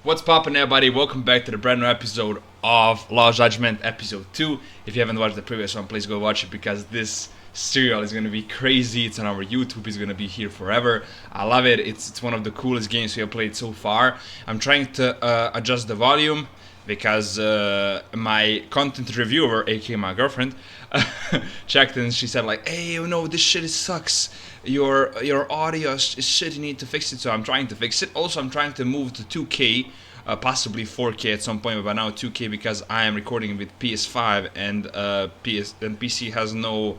What's poppin', everybody? Welcome back to the brand new episode of Law Judgment, episode 2. If you haven't watched the previous one, please go watch it because this serial is gonna be crazy. It's on our YouTube, it's gonna be here forever. I love it. It's one of the coolest games we have played so far. I'm trying to adjust the volume because my content reviewer, aka my girlfriend, checked and she said like, "Hey, you know, this shit sucks. Your audio is shit. You need to fix it." So I'm trying to fix it. Also, I'm trying to move to 2K, possibly 4K at some point, but now 2K because I am recording with PS5 and PC has no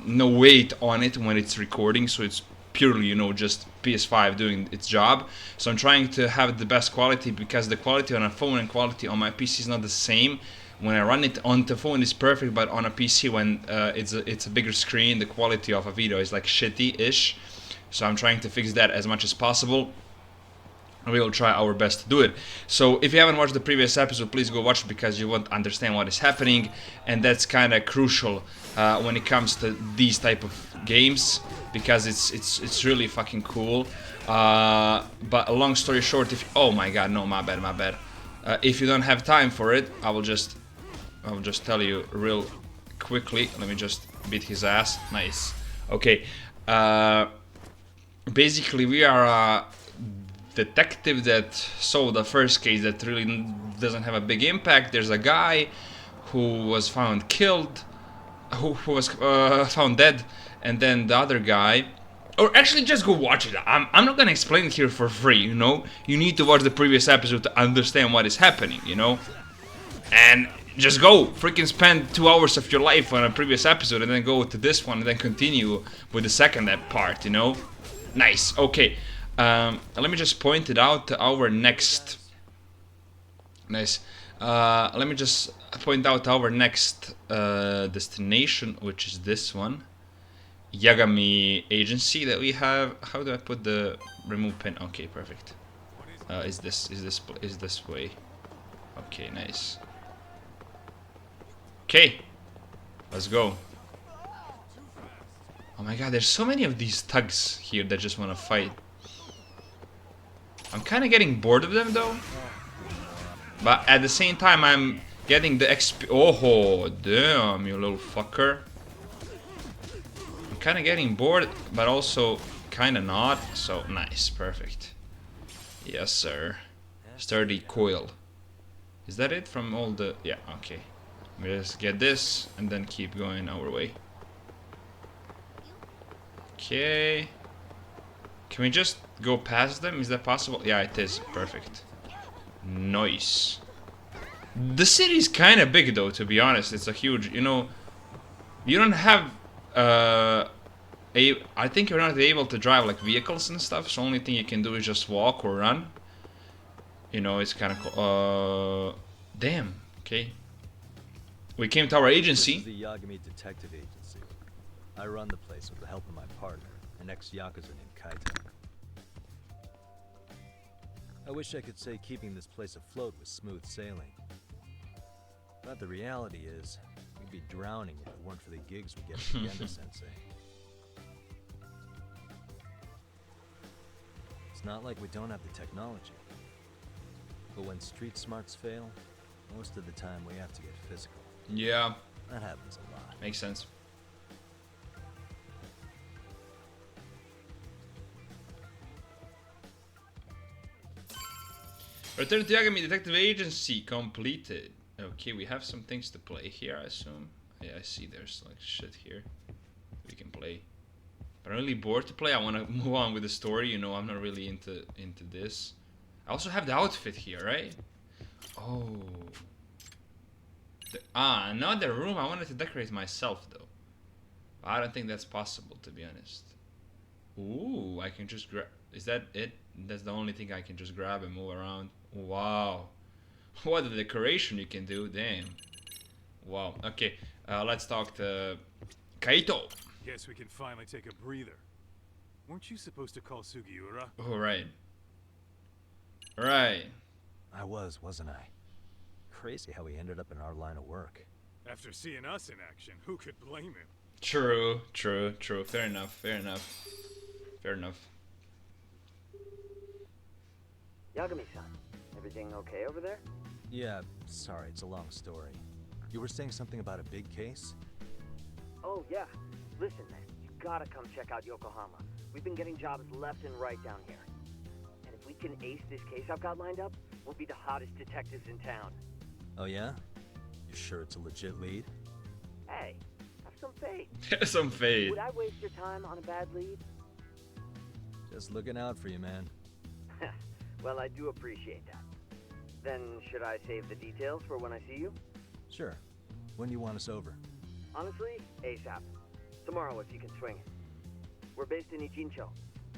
weight on it when it's recording, so it's purely, just PS5 doing its job. So I'm trying to have the best quality because the quality on a phone and quality on my PC is not the same. When I run it on the phone it's perfect, but on a PC when it's a bigger screen, the quality of a video is like shitty-ish. So I'm trying to fix that as much as possible. We will try our best to do it. So if you haven't watched the previous episode, please go watch it because you won't understand what is happening, and that's kind of crucial when it comes to these type of games because it's really fucking cool. But a long story short, oh my god, no, my bad. If you don't have time for it, I will just tell you real quickly. Let me just beat his ass. Nice. Okay. Basically, we are a detective that solved the first case that really doesn't have a big impact. There's a guy who was found killed, who was found dead, and then the other guy. Or actually, just go watch it. I'm not gonna explain it here for free. You need to watch the previous episode to understand what is happening. And just go freaking spend 2 hours of your life on a previous episode and then go to this one and then continue with the second part. Nice. Okay. Let me just point it out to our next. Nice. Let me just point out our next destination, which is this one, Yagami agency that we have. How do I put the remove pin? Okay, perfect. Is this way? Okay, nice. Okay, let's go. Oh my god, there's so many of these thugs here that just want to fight. I'm kind of getting bored of them though, but at the same time I'm getting the XP. Oh damn, you little fucker. I'm kind of getting bored, but also kind of not. So nice, perfect. Yes sir. Sturdy coil. Is that it from all the... Yeah, okay. We just get this and then keep going our way. Okay. Can we just go past them? Is that possible? Yeah, it is. Perfect. Nice. The city is kind of big though, to be honest. It's a huge, you don't have I think you're not able to drive like vehicles and stuff, so only thing you can do is just walk or run. It's kind of cool. Damn. Okay. We came to our agency. This is the Yagami Detective Agency. I run the place with the help of my partner, an ex-Yakuza named Kaito. I wish I could say keeping this place afloat was smooth sailing. But the reality is, we'd be drowning if it weren't for the gigs we get from Genda-sensei. It's not like we don't have the technology. But when street smarts fail, most of the time we have to get physical. Yeah. That happens a lot. Makes sense. Return to Yagami Detective Agency completed. Okay, we have some things to play here, I assume. Yeah, I see there's like shit here we can play. But I'm really bored to play. I want to move on with the story. I'm not really into this. I also have the outfit here, right? Oh. Another room. I wanted to decorate myself though. I don't think that's possible, to be honest. Ooh, I can just grab. Is that it? That's the only thing I can just grab and move around. Wow. What a decoration you can do. Damn. Wow. Okay. Let's talk to Kaito. Guess we can finally take a breather. Weren't you supposed to call Sugiura? Oh, right. Right. I wasn't I? Crazy how he ended up in our line of work. After seeing us in action, who could blame him? True. Fair enough. Yagami-san, everything okay over there? Yeah, sorry, it's a long story. You were saying something about a big case? Oh, yeah. Listen, man, you gotta come check out Yokohama. We've been getting jobs left and right down here. And if we can ace this case I've got lined up, we'll be the hottest detectives in town. Oh yeah? You sure it's a legit lead? Hey, have some faith. Some fade. Would I waste your time on a bad lead? Just looking out for you, man. Well, I do appreciate that. Then should I save the details for when I see you? Sure. When do you want us over? Honestly, ASAP. Tomorrow if you can swing it. We're based in Ichincho.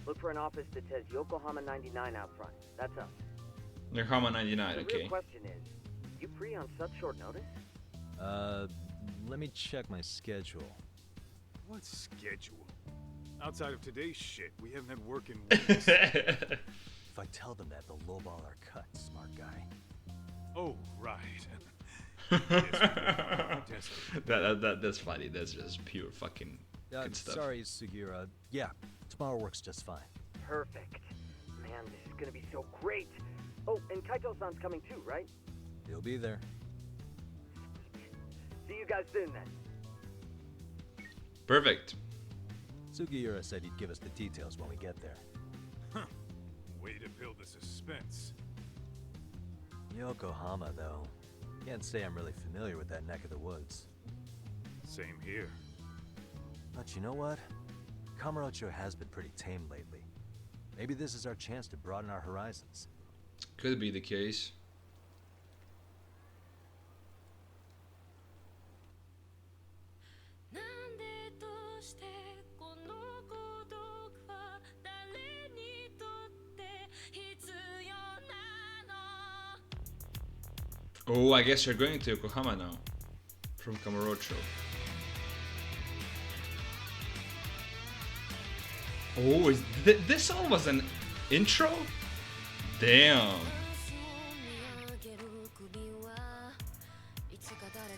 Look for an office that says Yokohama 99 out front. That's us. Yokohama 99, The okay. real question is, you free on such short notice? Let me check my schedule. What schedule? Outside of today's shit, we haven't had work in weeks. If I tell them that, they'll lowball our cut, smart guy. Oh, right. That's funny. That's just pure fucking good stuff. Sorry, Sugiura. Yeah, tomorrow works just fine. Perfect. Man, this is gonna be so great. Oh, and Kaito-san's coming too, right? He'll be there. See you guys soon then. Perfect. Sugiura said he'd give us the details when we get there. Huh. Way to build the suspense. Yokohama, though. Can't say I'm really familiar with that neck of the woods. Same here. But you know what? Kamurocho has been pretty tame lately. Maybe this is our chance to broaden our horizons. Could be the case. Oh, I guess you're going to Yokohama now. From Kamurocho. Oh, this all was an intro? Damn.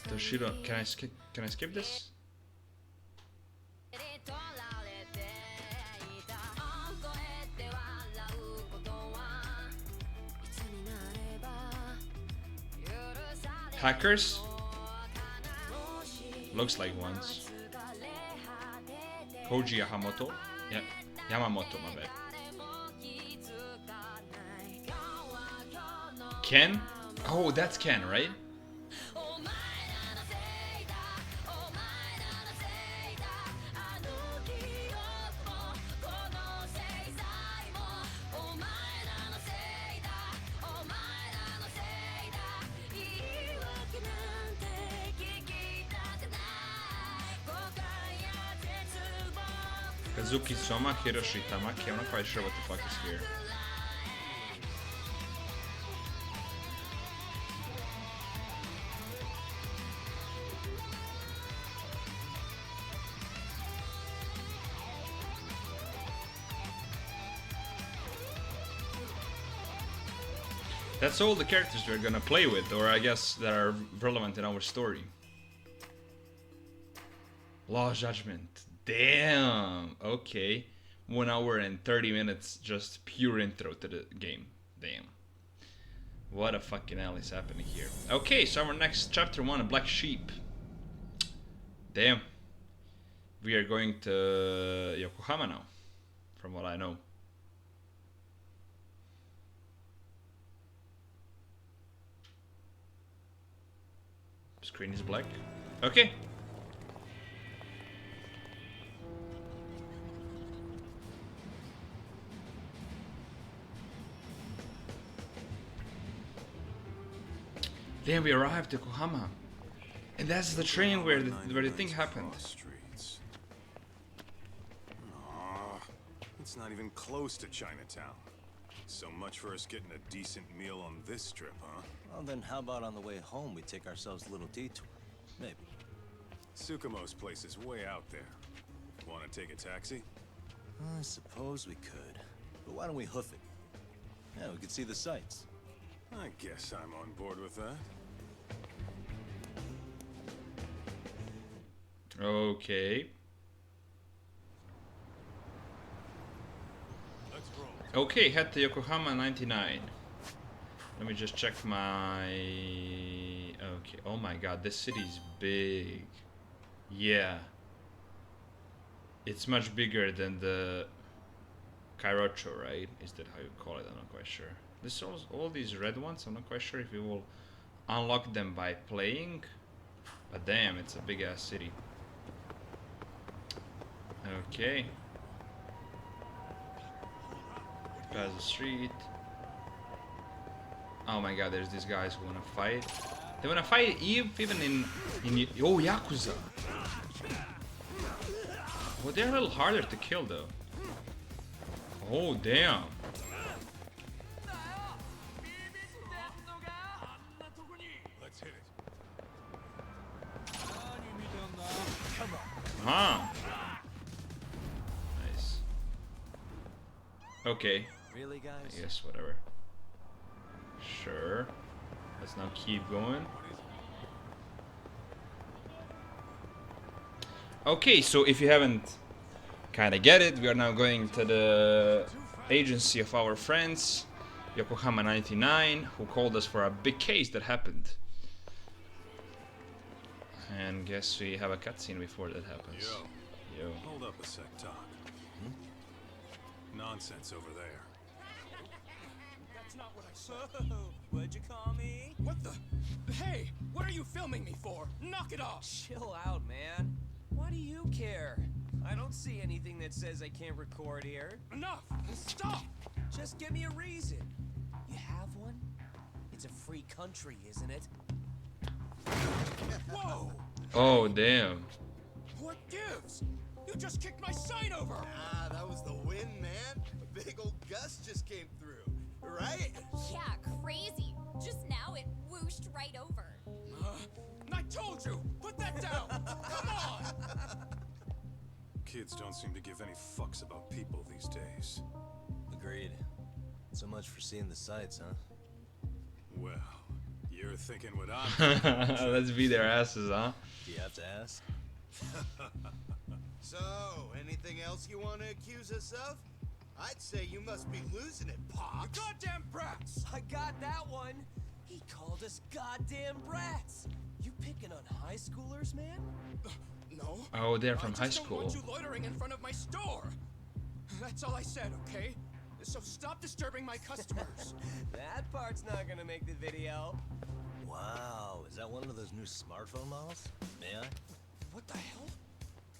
Toshiro, can I skip this? Hackers? Looks like ones. Koji Yamamoto? Yeah, Yamamoto, my bad. Ken? Oh, that's Ken, right? Kazuki Soma, Hiroshi Tamaki. I'm not quite sure what the fuck is here. That's all the characters we're gonna play with, or I guess that are relevant in our story. Law Judgment. Damn. Okay. 1 hour and 30 minutes, just pure intro to the game. Damn. What a fucking hell is happening here. Okay, so our next chapter 1, a Black Sheep. Damn. We are going to Yokohama now, from what I know. Screen is black. Okay. Then we arrived at Yokohama. And that's the train where the thing happened. Streets. Aw, it's not even close to Chinatown. So much for us getting a decent meal on this trip, huh? Well, then how about on the way home we take ourselves a little detour? Maybe. Tsukumo's place is way out there. Want to take a taxi? I suppose we could. But why don't we hoof it? Yeah, we could see the sights. I guess I'm on board with that. Okay. Let's roll. Okay, head to Yokohama 99. Let me just check my... Okay, oh my god, this city's big. Yeah. It's much bigger than the Kairocho, right? Is that how you call it? I'm not quite sure. This all these red ones, I'm not quite sure if you will unlock them by playing. But damn, it's a big ass city. Okay. Pass the street. Oh my god, there's these guys who wanna fight. They wanna fight even in oh, Yakuza. Well, they're a little harder to kill though. Oh damn. Let's hit it. Ah. Nice. Okay. Really, guys? I guess whatever. Sure. Let's now keep going. Okay, so if you haven't kind of get it, we are now going to the agency of our friends, Yokohama 99, who called us for a big case that happened. And guess we have a cutscene before that happens. Yo, Yo. hold up a sec, Doc. Nonsense over there. That's not what I said. What'd you call me? What the? Hey, what are you filming me for? Knock it off! Chill out, man. Why do you care? I don't see anything that says I can't record here. Enough! Stop! Just give me a reason. You have one? It's a free country, isn't it? Whoa! Oh, damn. What gives? You just kicked my sign over! Ah, that was the wind, man. A big old gust just came through, right? Yeah, crazy. Just now it whooshed right over. I told you! Put that down! Come on! Kids don't seem to give any fucks about people these days. Agreed. So much for seeing the sights, huh? Well, you're thinking what I'm thinking. Let's beat their asses, huh? Do you have to ask? So, anything else you want to accuse us of? I'd say you must be losing it, You Pops. goddamn brats! I got that one! He called us goddamn brats! You picking on high schoolers, man? No. Oh, they're from I high just don't school. want you loitering in front of my store. That's all I said, okay? So stop disturbing my customers. That part's not gonna make the video. Wow, is that one of those new smartphone models? May I? What the hell?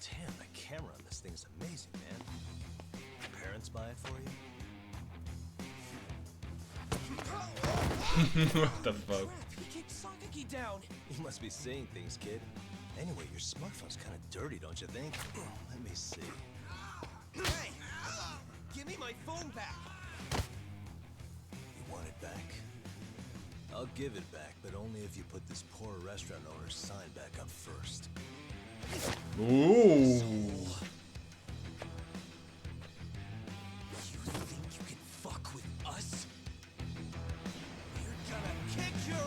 Damn, the camera on this thing's amazing, man. Parents buy it for you? What the fuck? Crap, he kicked Sakaki down. You must be seeing things, kid. Anyway, your smartphone's kind of dirty, don't you think? Let me see. Hey! Give me my phone back! You want it back? I'll give it back, but only if you put this poor restaurant owner's sign back up first. Ooh. You think you can fuck with us? We're gonna kick your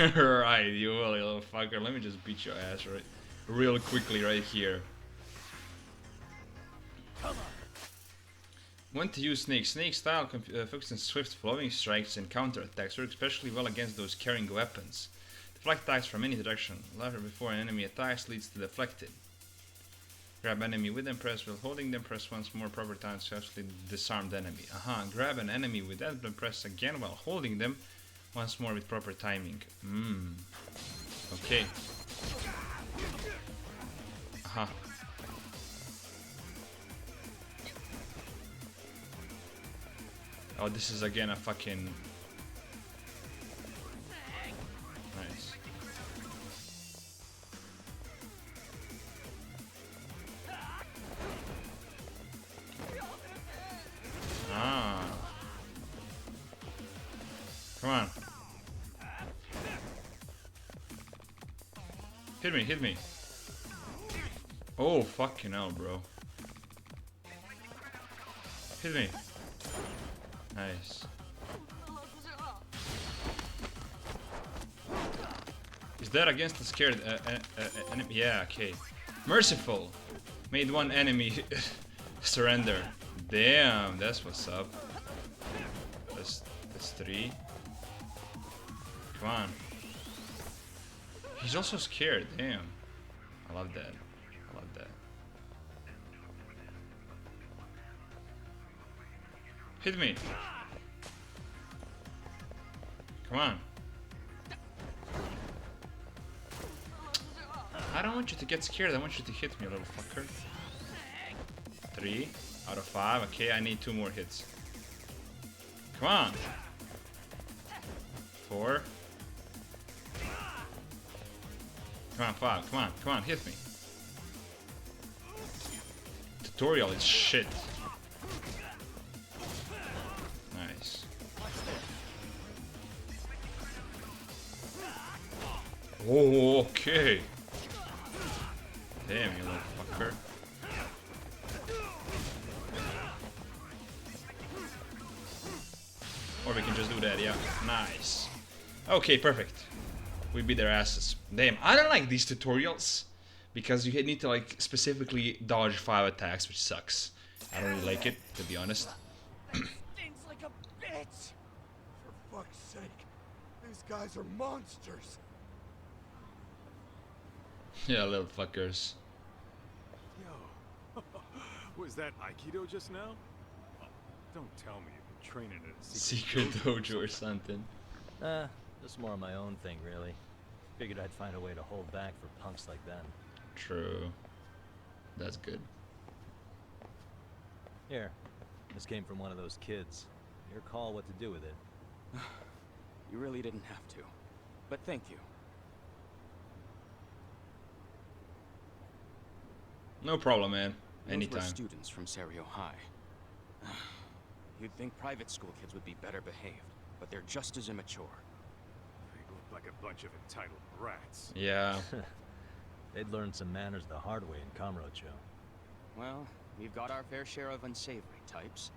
ass! Right, you will, you little fucker. Let me just beat your ass real quickly right here. When to use Snake. Snake style focuses on swift flowing strikes and counterattacks, work especially well against those carrying weapons. Deflect attacks from any direction. Lever before an enemy attacks leads to deflected. Grab enemy with them, press while holding them, press once more proper time to successfully disarm the enemy. Grab an enemy with that, then press again while holding them, once more with proper timing. Okay. Oh, this is again a fucking... Nice. Come on. Hit me, hit me. Oh, fucking hell, bro. Hit me. Nice. Is that against the scared enemy? Yeah, okay. Merciful. Made one enemy surrender. Damn, that's what's up. That's 3. Come on. He's also scared. Damn. I love that. I love that. Hit me. Come on. I don't want you to get scared. I want you to hit me, little fucker. 3 out of 5. Okay, I need 2 more hits. Come on. 4. Come on, 5. Come on. Come on. Hit me. Tutorial is shit. Nice. Oh, okay. Damn, you little fucker. Or we can just do that, yeah. Nice. Okay, perfect. We beat their asses. Damn, I don't like these tutorials. Because you need to like specifically dodge 5 attacks, which sucks. I don't really like it, to be honest. Stings like a bitch! For fuck's sake, these guys are monsters! Yeah, little fuckers. Yo, was that Aikido just now? Oh, don't tell me you've been training at a Secret dojo or something. Just more of my own thing, really. Figured I'd find a way to hold back for punks like them. True. That's good. Here, this came from one of those kids. Your call what to do with it. You really didn't have to. But thank you. No problem, man. Those Anytime. were students from Serio High. You'd think private school kids would be better behaved, but they're just as immature. They look like a bunch of entitled brats. Yeah. They'd learned some manners the hard way in Kamurocho. Well, we've got our fair share of unsavory types.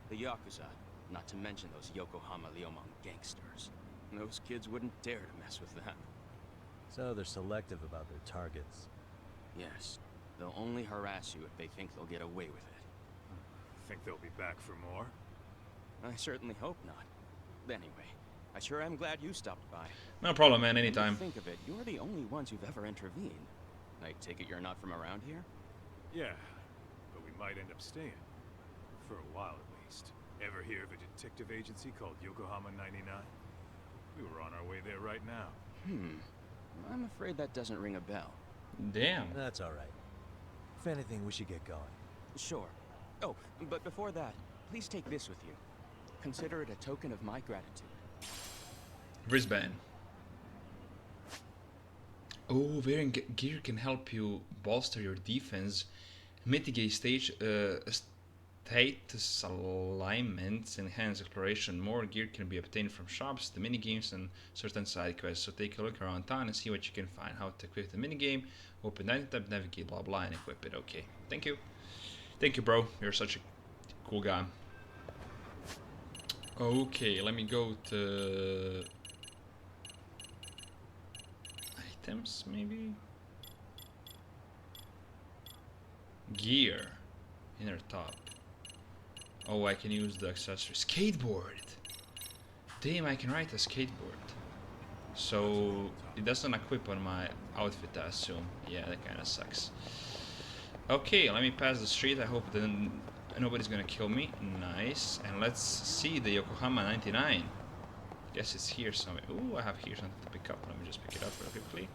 The Yakuza, not to mention those Yokohama Liomon gangsters. Those kids wouldn't dare to mess with them. So they're selective about their targets. Yes, they'll only harass you if they think they'll get away with it. Think they'll be back for more? I certainly hope not. Anyway, I sure am glad you stopped by. No problem, man. When you Anytime. think of it, you're the only ones who've ever intervened. I take it you're not from around here? Yeah, but we might end up staying. For a while at least. Ever hear of a detective agency called Yokohama 99? We were on our way there right now. I'm afraid that doesn't ring a bell. Damn. That's alright. If anything, we should get going. Sure. Oh, but before that, please take this with you. Consider it a token of my gratitude. Wristband. Oh, wearing gear can help you bolster your defense, mitigate status alignments, enhance exploration. More gear can be obtained from shops, the minigames, and certain side quests. So take a look around town and see what you can find. How to equip the minigame, open item tab, navigate, blah blah, and equip it. Okay, thank you. Thank you, bro. You're such a cool guy. Okay, let me go to items, maybe? Gear. Inner top. Oh, I can use the accessory. Skateboard! Damn, I can ride a skateboard. So, it doesn't equip on my outfit, I assume. Yeah, that kinda sucks. Okay, let me pass the street. I hope then nobody's gonna kill me. Nice. And let's see the Yokohama 99. Guess it's here somewhere. Ooh, I have here something to pick up. Let me just pick it up real quickly.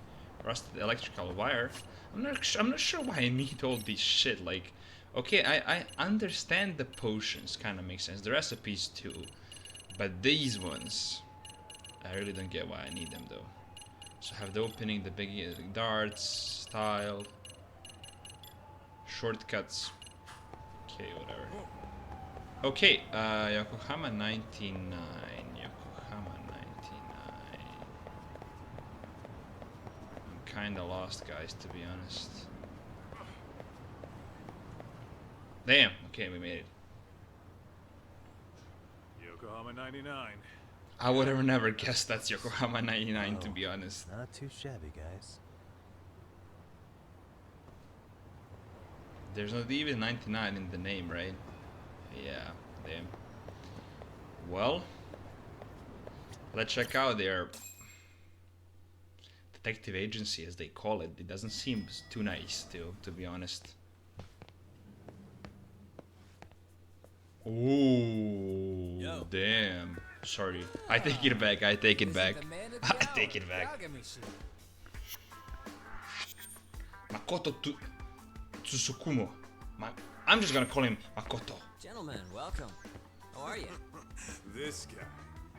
Rusted electrical wire. I'm not sure why I need all this shit. Like, okay, I understand the potions. Kind of makes sense. The recipes too. But these ones, I really don't get why I need them though. So I have the opening, the big darts, style, shortcuts. Okay, whatever. Okay, Yokohama 99. Yokohama 99. I'm kinda lost, guys, to be honest. Damn, okay, we made it. Yokohama 99. I would have never guessed that's Yokohama 99, to be honest. Not too shabby, guys. There's not even 99 in the name, right? Yeah, damn. Well, let's check out their detective agency, as they call it. It doesn't seem too nice, to be honest. Ooh, Yo. damn. Sorry. I take it back. I take it back. I take it back. Makoto Tsukumo. I'm just gonna call him Makoto. Gentlemen, welcome. How are you? This guy.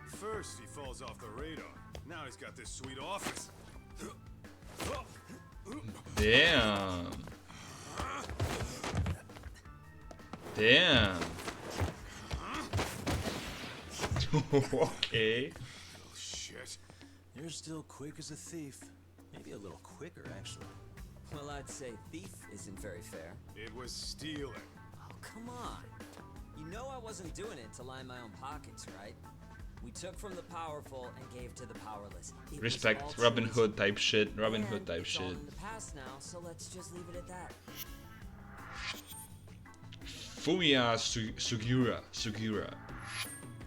First he falls off the radar. Now he's got this sweet office. Damn. Damn. Okay. Oh shit. You're still quick as a thief. Maybe a little quicker, actually. Well, I'd say thief isn't very fair. It was stealing. Oh, come on. You know I wasn't doing it to line my own pockets, right? We took from the powerful and gave to the powerless. It was Respect, all Robin choice. Hood type shit. Robin And Hood type it's shit. all in the past now, so let's just leave it at that. Fumiya Sugiura.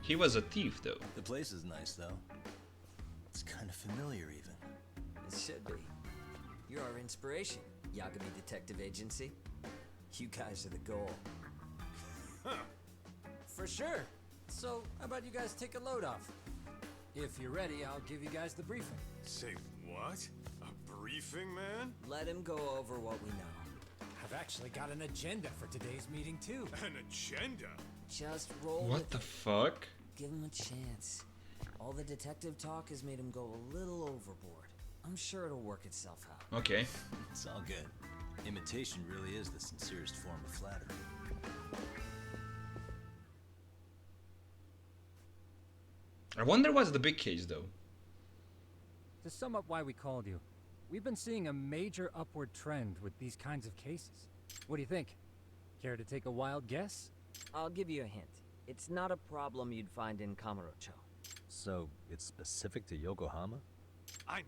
He was a thief, though. The place is nice, though. It's kind of familiar, even. It should be. You're our inspiration, Yagami Detective Agency. You guys are the goal. For sure. So, how about you guys take a load off? If you're ready, I'll give you guys the briefing. Say what? A briefing, man? Let him go over what we know. I've actually got an agenda for today's meeting, too. An agenda? Just roll What with the it. fuck? Give him a chance. All the detective talk has made him go a little overboard. I'm sure it'll work itself out. Okay. It's all good. Imitation really is the sincerest form of flattery. I wonder what's the big case, though. To sum up why we called you, we've been seeing a major upward trend with these kinds of cases. What do you think? Care to take a wild guess? I'll give you a hint. It's not a problem you'd find in Kamurocho. So, it's specific to Yokohama? I know.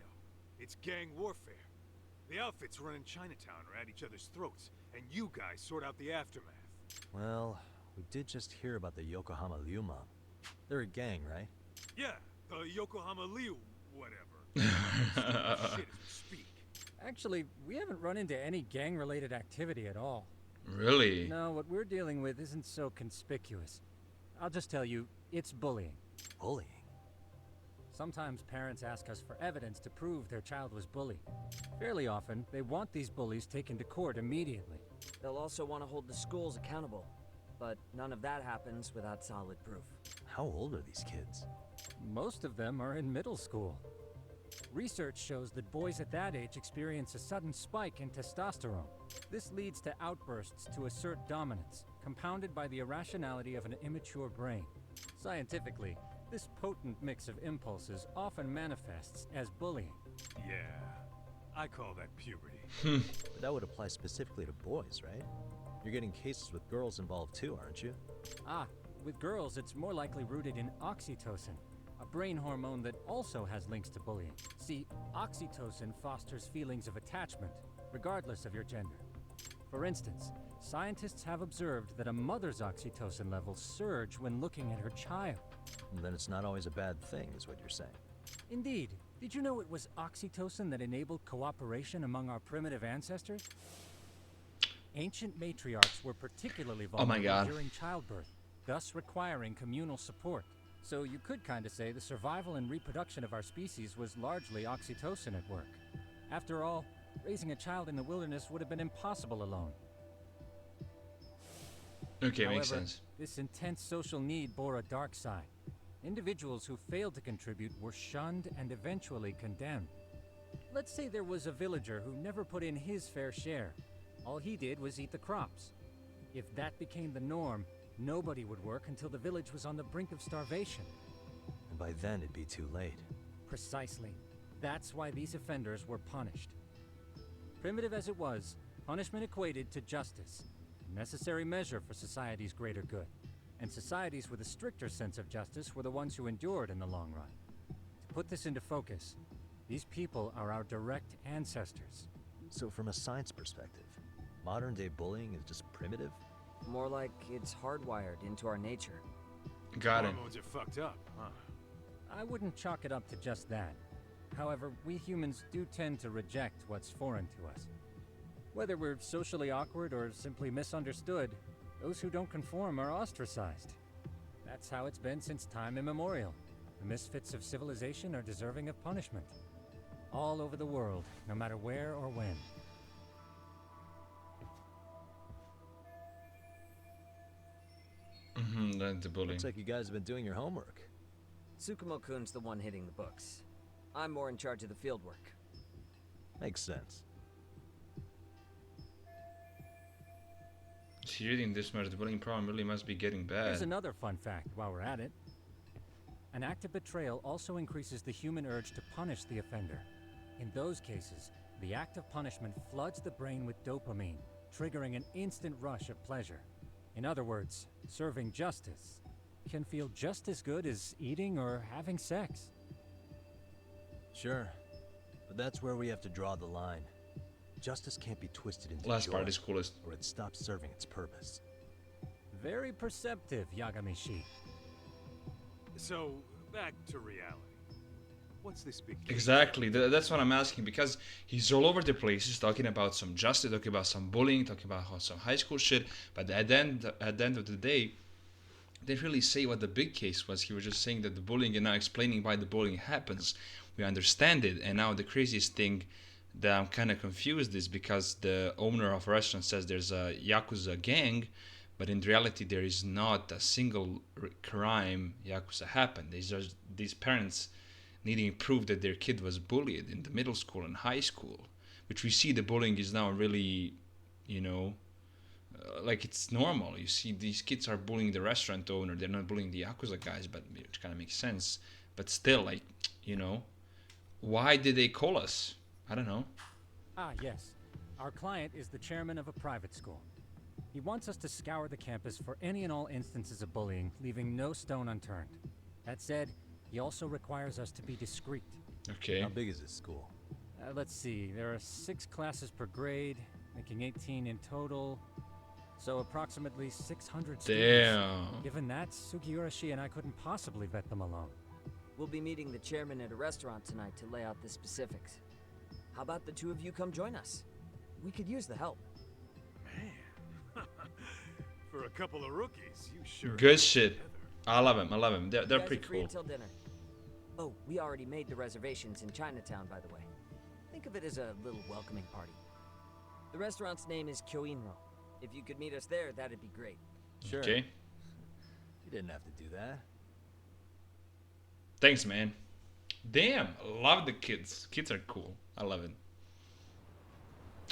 It's gang warfare. The outfits run in Chinatown are at each other's throats, and you guys sort out the aftermath. Well, we did just hear about the Yokohama Liuma. They're a gang, right? Yeah, the Yokohama Liu, whatever. Shit as we speak. Actually, we haven't run into any gang-related activity at all. Really? No, what we're dealing with isn't so conspicuous. I'll just tell you, it's bullying. Bullying? Sometimes parents ask us for evidence to prove their child was bullied. Fairly often, they want these bullies taken to court immediately. They'll also want to hold the schools accountable. But none of that happens without solid proof. How old are these kids? Most of them are in middle school. Research shows that boys at that age experience a sudden spike in testosterone. This leads to outbursts to assert dominance, compounded by the irrationality of an immature brain. Scientifically, this potent mix of impulses often manifests as bullying. Yeah, I call that puberty. But that would apply specifically to boys, right? You're getting cases with girls involved too, aren't you? Ah, with girls it's more likely rooted in oxytocin, a brain hormone that also has links to bullying. See, oxytocin fosters feelings of attachment, regardless of your gender. For instance, scientists have observed that a mother's oxytocin levels surge when looking at her child. And then it's not always a bad thing, is what you're saying. Indeed. Did you know it was oxytocin that enabled cooperation among our primitive ancestors? Ancient matriarchs were particularly Oh my vulnerable God. during childbirth, thus requiring communal support. So you could kind of say the survival and reproduction of our species was largely oxytocin at work. After all, raising a child in the wilderness would have been impossible alone. Okay, However, makes sense. this intense social need bore a dark side. Individuals who failed to contribute were shunned and eventually condemned. Let's say there was a villager who never put in his fair share. All he did was eat the crops. If that became the norm, nobody would work until the village was on the brink of starvation. And by then it'd be too late. Precisely. That's why these offenders were punished. Primitive as it was, punishment equated to justice, a necessary measure for society's greater good. And societies with a stricter sense of justice were the ones who endured in the long run. To put this into focus, these people are our direct ancestors. So from a science perspective, modern-day bullying is just primitive? More like it's hardwired into our nature. Got it. Hormones are fucked up, huh? I wouldn't chalk it up to just that. However, we humans do tend to reject what's foreign to us. Whether we're socially awkward or simply misunderstood, those who don't conform are ostracized. That's how it's been since time immemorial. The misfits of civilization are deserving of punishment. All over the world, no matter where or when. That's the bullying. Looks like you guys have been doing your homework. Tsukumo-kun's the one hitting the books. I'm more in charge of the field work. Makes sense. Is he reading this much? The bullying problem really must be getting bad. Here's another fun fact while we're at it. An act of betrayal also increases the human urge to punish the offender. In those cases, the act of punishment floods the brain with dopamine, triggering an instant rush of pleasure. In other words, serving justice can feel just as good as eating or having sex. Sure, but that's where we have to draw the line. Justice can't be twisted into Last joy, part is coolest. or it stops serving its purpose. Very perceptive, Yagami-shi. So, back to reality. What's this big case? Exactly, that's what I'm asking, because he's all over the place. He's talking about some justice, talking about some bullying, talking about some high school shit, but at the end of the day, they didn't really say what the big case was. He was just saying that the bullying and now explaining why the bullying happens. We understand it, and now the craziest thing that I'm kind of confused is because the owner of a restaurant says there's a Yakuza gang, but in reality there is not a single crime Yakuza happened. There's just these parents needing proof that their kid was bullied in the middle school and high school, which we see the bullying is now really, you know, like it's normal. You see these kids are bullying the restaurant owner. They're not bullying the Yakuza guys, but it kind of makes sense. But still, like, you know, why did they call us? I don't know. Ah, yes. Our client is the chairman of a private school. He wants us to scour the campus for any and all instances of bullying, leaving no stone unturned. That said, he also requires us to be discreet. Okay. How big is this school? Let's see, there are 6 classes per grade, making 18 in total. So approximately 600 students. Damn. Given that, Sugiura and I couldn't possibly vet them alone. We'll be meeting the chairman at a restaurant tonight to lay out the specifics. How about the two of you come join us? We could use the help. Man. For a couple of rookies, you sure Good got shit. together. I love them. I love them. They're You guys pretty are free cool. until dinner. Oh, we already made the reservations in Chinatown, by the way. Think of it as a little welcoming party. The restaurant's name is Kyoinro. If you could meet us there, that'd be great. Sure. Okay. You didn't have to do that. Thanks, man. Damn, love the kids. Kids are cool. I love it.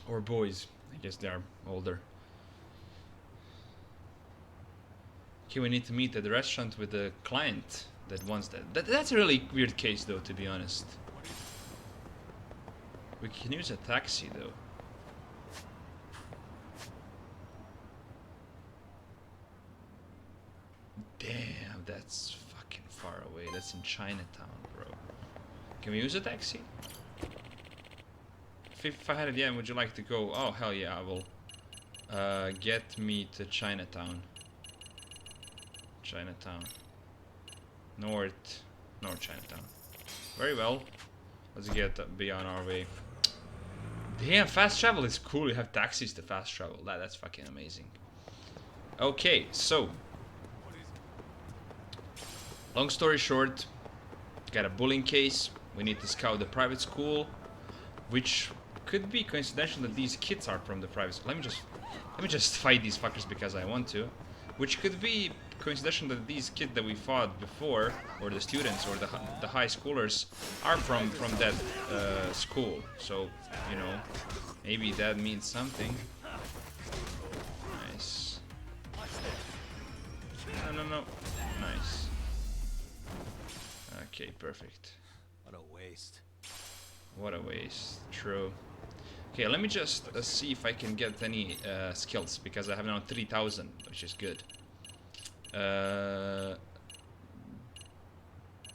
Or boys. I guess they are older. Okay, we need to meet at the restaurant with the client that wants that. That's a really weird case, though, to be honest. We can use a taxi, though. Damn, that's fucking far away. That's in Chinatown, bro. Can we use a taxi? If I had it, yeah, would you like to go? Oh, hell yeah, I will. Get me to Chinatown. Chinatown. North Chinatown. Very well. Let's be on our way. Damn, fast travel is cool. You have taxis to fast travel. That's fucking amazing. Okay, so. Long story short, got a bullying case. We need to scout the private school, which could be coincidental that these kids are from the private school. Let me just fight these fuckers because I want to. Which could be coincidental that these kids that we fought before, or the students, or the high schoolers, are from that school. So, you know, maybe that means something. Nice. No. Nice. Okay, perfect. What a waste. What a waste. True. Okay, let me just see if I can get any skills, because I have now 3,000, which is good.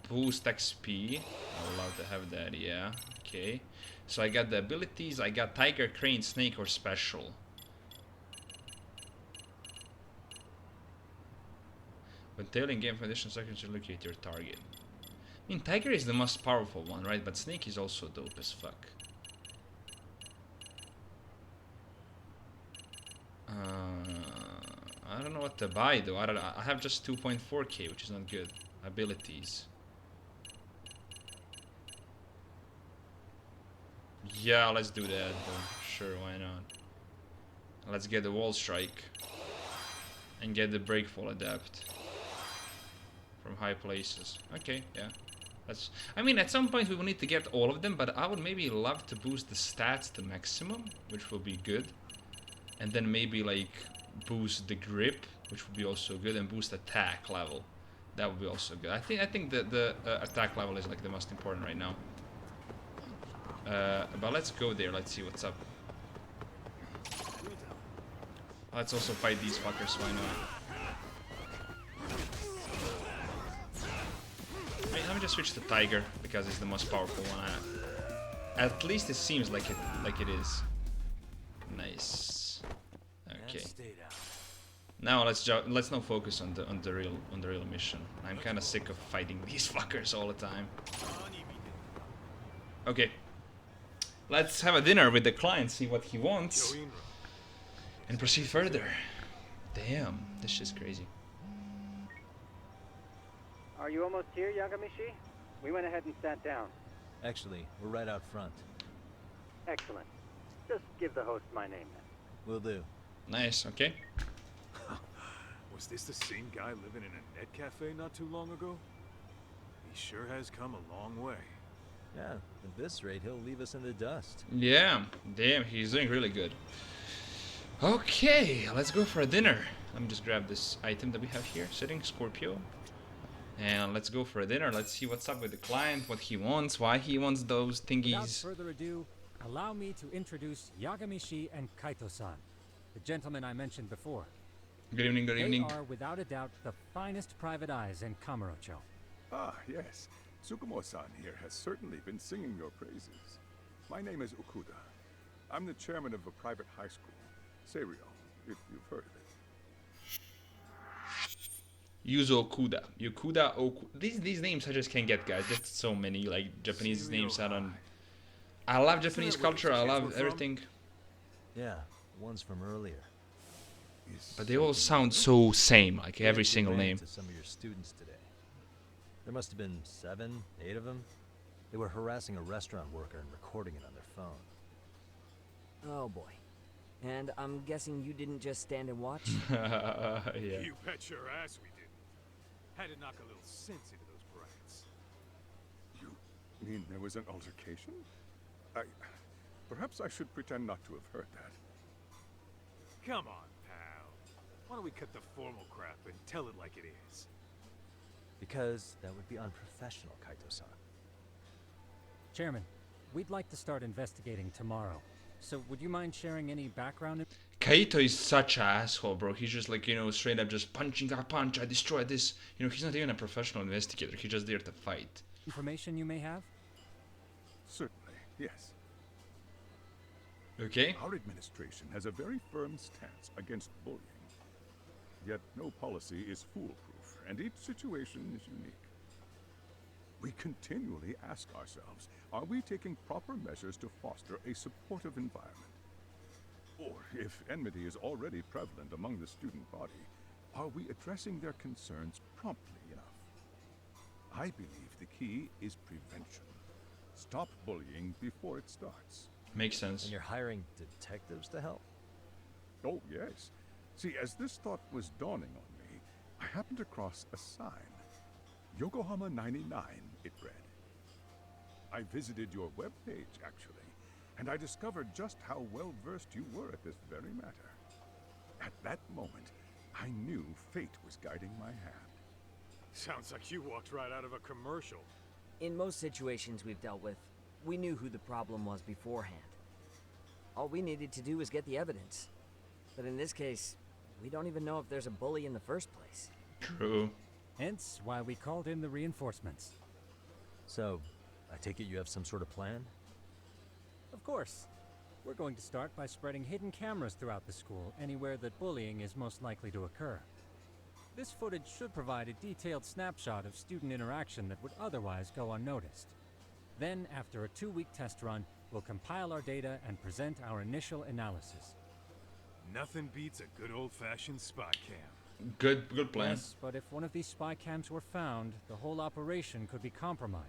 Boost XP. I'd love to have that, yeah. Okay. So I got the abilities. I got Tiger, Crane, Snake, or Special. When tailing game condition seconds to locate your target. I mean, Tiger is the most powerful one, right? But Snake is also dope as fuck. I don't know what to buy though. I have just 2.4k, which is not good. Abilities. Yeah, let's do that though. Sure, why not? Let's get the wall strike and get the breakfall adapt from high places. Okay, yeah. That's. I mean, at some point we will need to get all of them, but I would maybe love to boost the stats to maximum, which will be good, and then maybe like boost the grip, which would be also good, and boost attack level. That would be also good. I think the attack level is like the most important right now. But let's go there. Let's see what's up. Let's also fight these fuckers. Why not? Wait, let me just switch to Tiger because it's the most powerful one. At least it seems like it is. Nice. Okay. Now let's now focus on the real mission. I'm kind of sick of fighting these fuckers all the time. Okay. Let's have a dinner with the client, see what he wants, and proceed further. Damn, this shit's crazy. Are you almost here, Yagamishi? We went ahead and sat down. Actually, we're right out front. Excellent. Just give the host my name then. Will do. Nice, okay. Was this the same guy living in a net cafe not too long ago? He sure has come a long way. Yeah, at this rate, he'll leave us in the dust. Yeah, damn, he's doing really good. Okay, let's go for a dinner. Let me just grab this item that we have here, sitting Scorpio. And let's go for a dinner. Let's see what's up with the client, what he wants, why he wants those thingies. Without further ado, allow me to introduce Yagamishi and Kaito-san, the gentlemen I mentioned before. Good evening, good evening. They are without a doubt the finest private eyes in Kamurocho. Ah, yes. Tsukumo-san here has certainly been singing your praises. My name is Okuda. I'm the chairman of a private high school, Seiryo, if you've heard of it. Yuzo Okuda. Yokuda Oku. These names I just can't get, guys. There's so many like Japanese names I don't. I love Japanese culture. I love everything. Yeah, one's from earlier. But they all sound so same, like every Thank you, single man, name. to some of your students today. There must have been 7, 8 of them. They were harassing a restaurant worker and recording it on their phone. Oh boy. And I'm guessing you didn't just stand and watch? Yeah. You bet your ass we didn't. Had to knock a little sense into those brats. You mean there was an altercation? Perhaps I should pretend not to have heard that. Come on, pal. Why don't we cut the formal crap and tell it like it is? Because that would be unprofessional, Kaito-san. Chairman, we'd like to start investigating tomorrow. So would you mind sharing any background? Kaito is such an asshole, bro. He's just like, you know, straight up just punching, I punch, I destroy this. You know, he's not even a professional investigator. He's just there to fight. Information you may have? Certainly, yes. Okay. Our administration has a very firm stance against bullying. Yet no policy is foolproof, and each situation is unique. We continually ask ourselves, are we taking proper measures to foster a supportive environment? Or, if enmity is already prevalent among the student body, are we addressing their concerns promptly enough? I believe the key is prevention. Stop bullying before it starts. Makes sense. And you're hiring detectives to help? Oh, yes. See, as this thought was dawning on me, I happened across a sign. Yokohama 99, it read. I visited your webpage, actually, and I discovered just how well-versed you were at this very matter. At that moment, I knew fate was guiding my hand. Sounds like you walked right out of a commercial. In most situations we've dealt with, we knew who the problem was beforehand. All we needed to do was get the evidence. But in this case, we don't even know if there's a bully in the first place. True. Hence why we called in the reinforcements. So, I take it you have some sort of plan? Of course. We're going to start by spreading hidden cameras throughout the school, anywhere that bullying is most likely to occur. This footage should provide a detailed snapshot of student interaction that would otherwise go unnoticed. Then, after a 2-week test run, we'll compile our data and present our initial analysis. Nothing beats a good old-fashioned spy cam. Good plan. Yes, but if one of these spy cams were found, the whole operation could be compromised.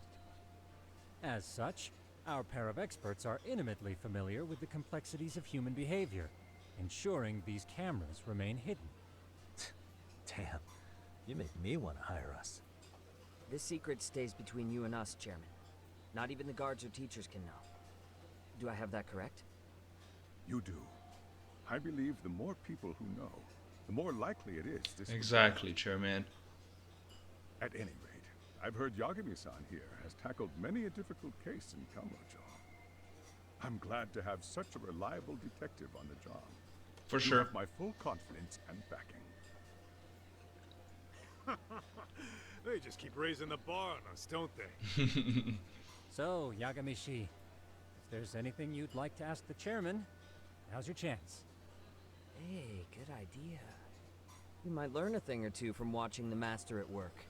As such, our pair of experts are intimately familiar with the complexities of human behavior, ensuring these cameras remain hidden. Damn, you make me want to hire us. This secret stays between you and us, Chairman. Not even the guards or teachers can know. Do I have that correct? You do. I believe the more people who know, the more likely it is this. Exactly, Chairman. At any rate, I've heard Yagami-san here has tackled many a difficult case in Kamurocho. I'm glad to have such a reliable detective on the job. For You sure. have my full confidence and backing. They just keep raising the bar on us, don't they? So, Yagami-shi, if there's anything you'd like to ask the chairman, now's your chance. Hey, good idea. We might learn a thing or two from watching the master at work.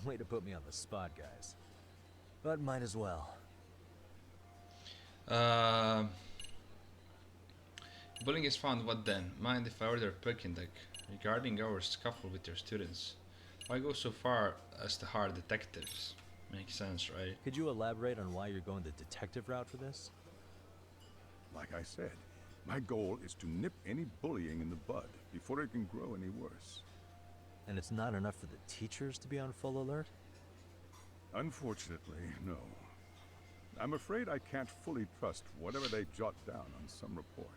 Way to put me on the spot, guys. But might as well. Bullying is found, what then? Mind if I order Peking deck? Regarding our scuffle with your students, why go so far as to hire detectives? Makes sense, right? Could you elaborate on why you're going the detective route for this? Like I said, my goal is to nip any bullying in the bud before it can grow any worse. And it's not enough for the teachers to be on full alert? Unfortunately, no. I'm afraid I can't fully trust whatever they jot down on some report.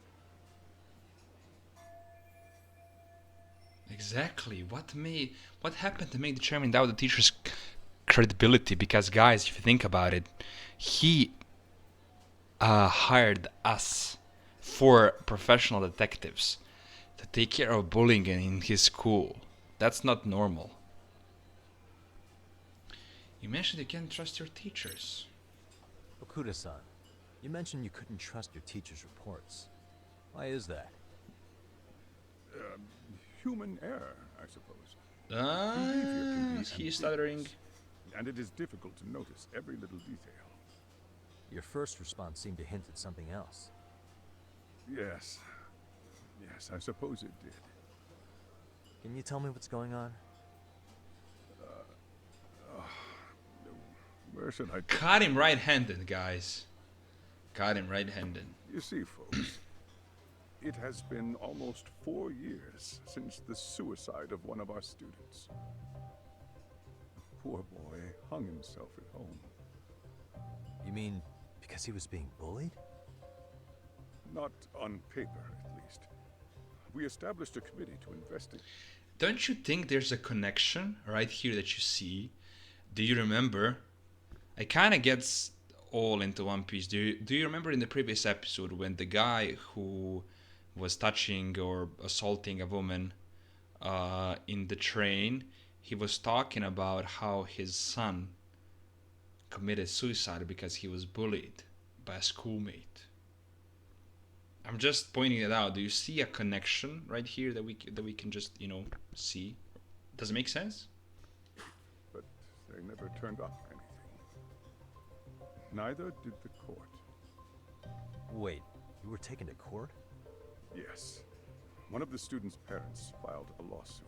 Exactly. What happened to make the chairman doubt the teacher's credibility? Because, guys, if you think about it, he hired us, 4 professional detectives, to take care of bullying in his school. That's not normal. You mentioned you can't trust your teachers. Okuda-san, you mentioned you couldn't trust your teacher's reports. Why is that? Human error, I suppose. Behavior can be He's ambiguous, stuttering. and it is difficult to notice every little detail. Your first response seemed to hint at something else. Yes. Yes, I suppose it did. Can you tell me what's going on? Where should I... Caught him right-handed, guys. Caught him right-handed. You see, folks, it has been almost 4 years since the suicide of one of our students. The poor boy hung himself at home. You mean because he was being bullied? Not on paper, at least. We established a committee to investigate. Don't you think there's a connection right here that you see? Do you remember? It kind of gets all into one piece. Do you remember in the previous episode when the guy who was touching or assaulting a woman in the train, he was talking about how his son committed suicide because he was bullied by a schoolmate? I'm just pointing it out. Do you see a connection right here that we can just, see? Does it make sense? But they never turned up anything. Neither did the court. Wait, you were taken to court? Yes. One of the students' parents filed a lawsuit.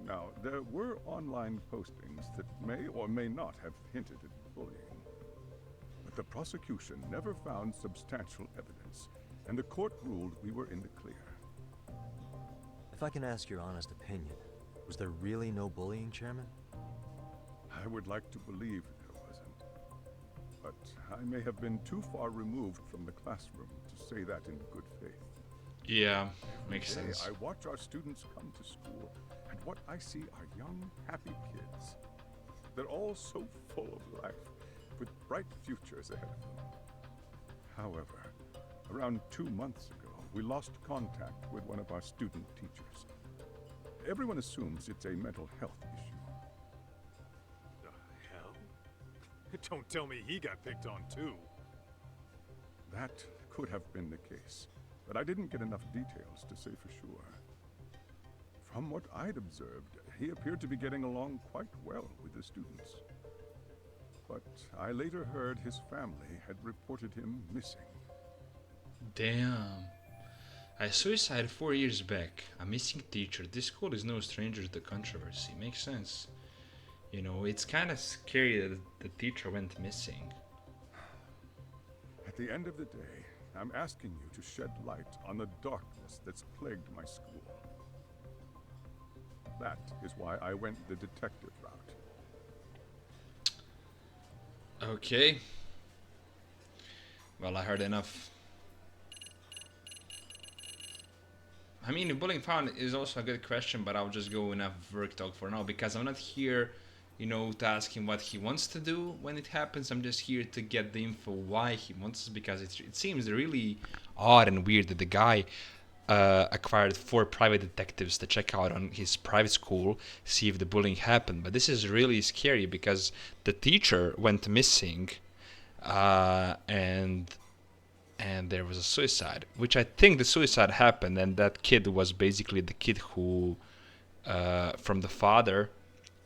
Now, there were online postings that may or may not have hinted at bullying. But the prosecution never found substantial evidence, and the court ruled we were in the clear. If I can ask your honest opinion, was there really no bullying, Chairman? I would like to believe there wasn't. But I may have been too far removed from the classroom to say that in good faith. Yeah, makes Today, sense. I watch our students come to school, and what I see are young, happy kids. They're all so full of life, with bright futures ahead of them. However, around 2 months ago, we lost contact with one of our student teachers. Everyone assumes it's a mental health issue. The hell? Don't tell me he got picked on too. That could have been the case, but I didn't get enough details to say for sure. From what I'd observed, he appeared to be getting along quite well with the students. But I later heard his family had reported him missing. Damn. I suicided 4 years back. A missing teacher. This school is no stranger to the controversy. Makes sense. You know, it's kind of scary that the teacher went missing. At the end of the day, I'm asking you to shed light on the darkness that's plagued my school. That is why I went the detective route. Okay. Well, I heard enough. I mean, bullying found is also a good question, but I'll just go enough work talk for now because I'm not here, you know, to ask him what he wants to do when it happens. I'm just here to get the info why he wants it, because it seems really odd and weird that the guy acquired 4 private detectives to check out on his private school, see if the bullying happened. But this is really scary because the teacher went missing, and there was a suicide, which I think the suicide happened, and that kid was basically the kid who, from the father,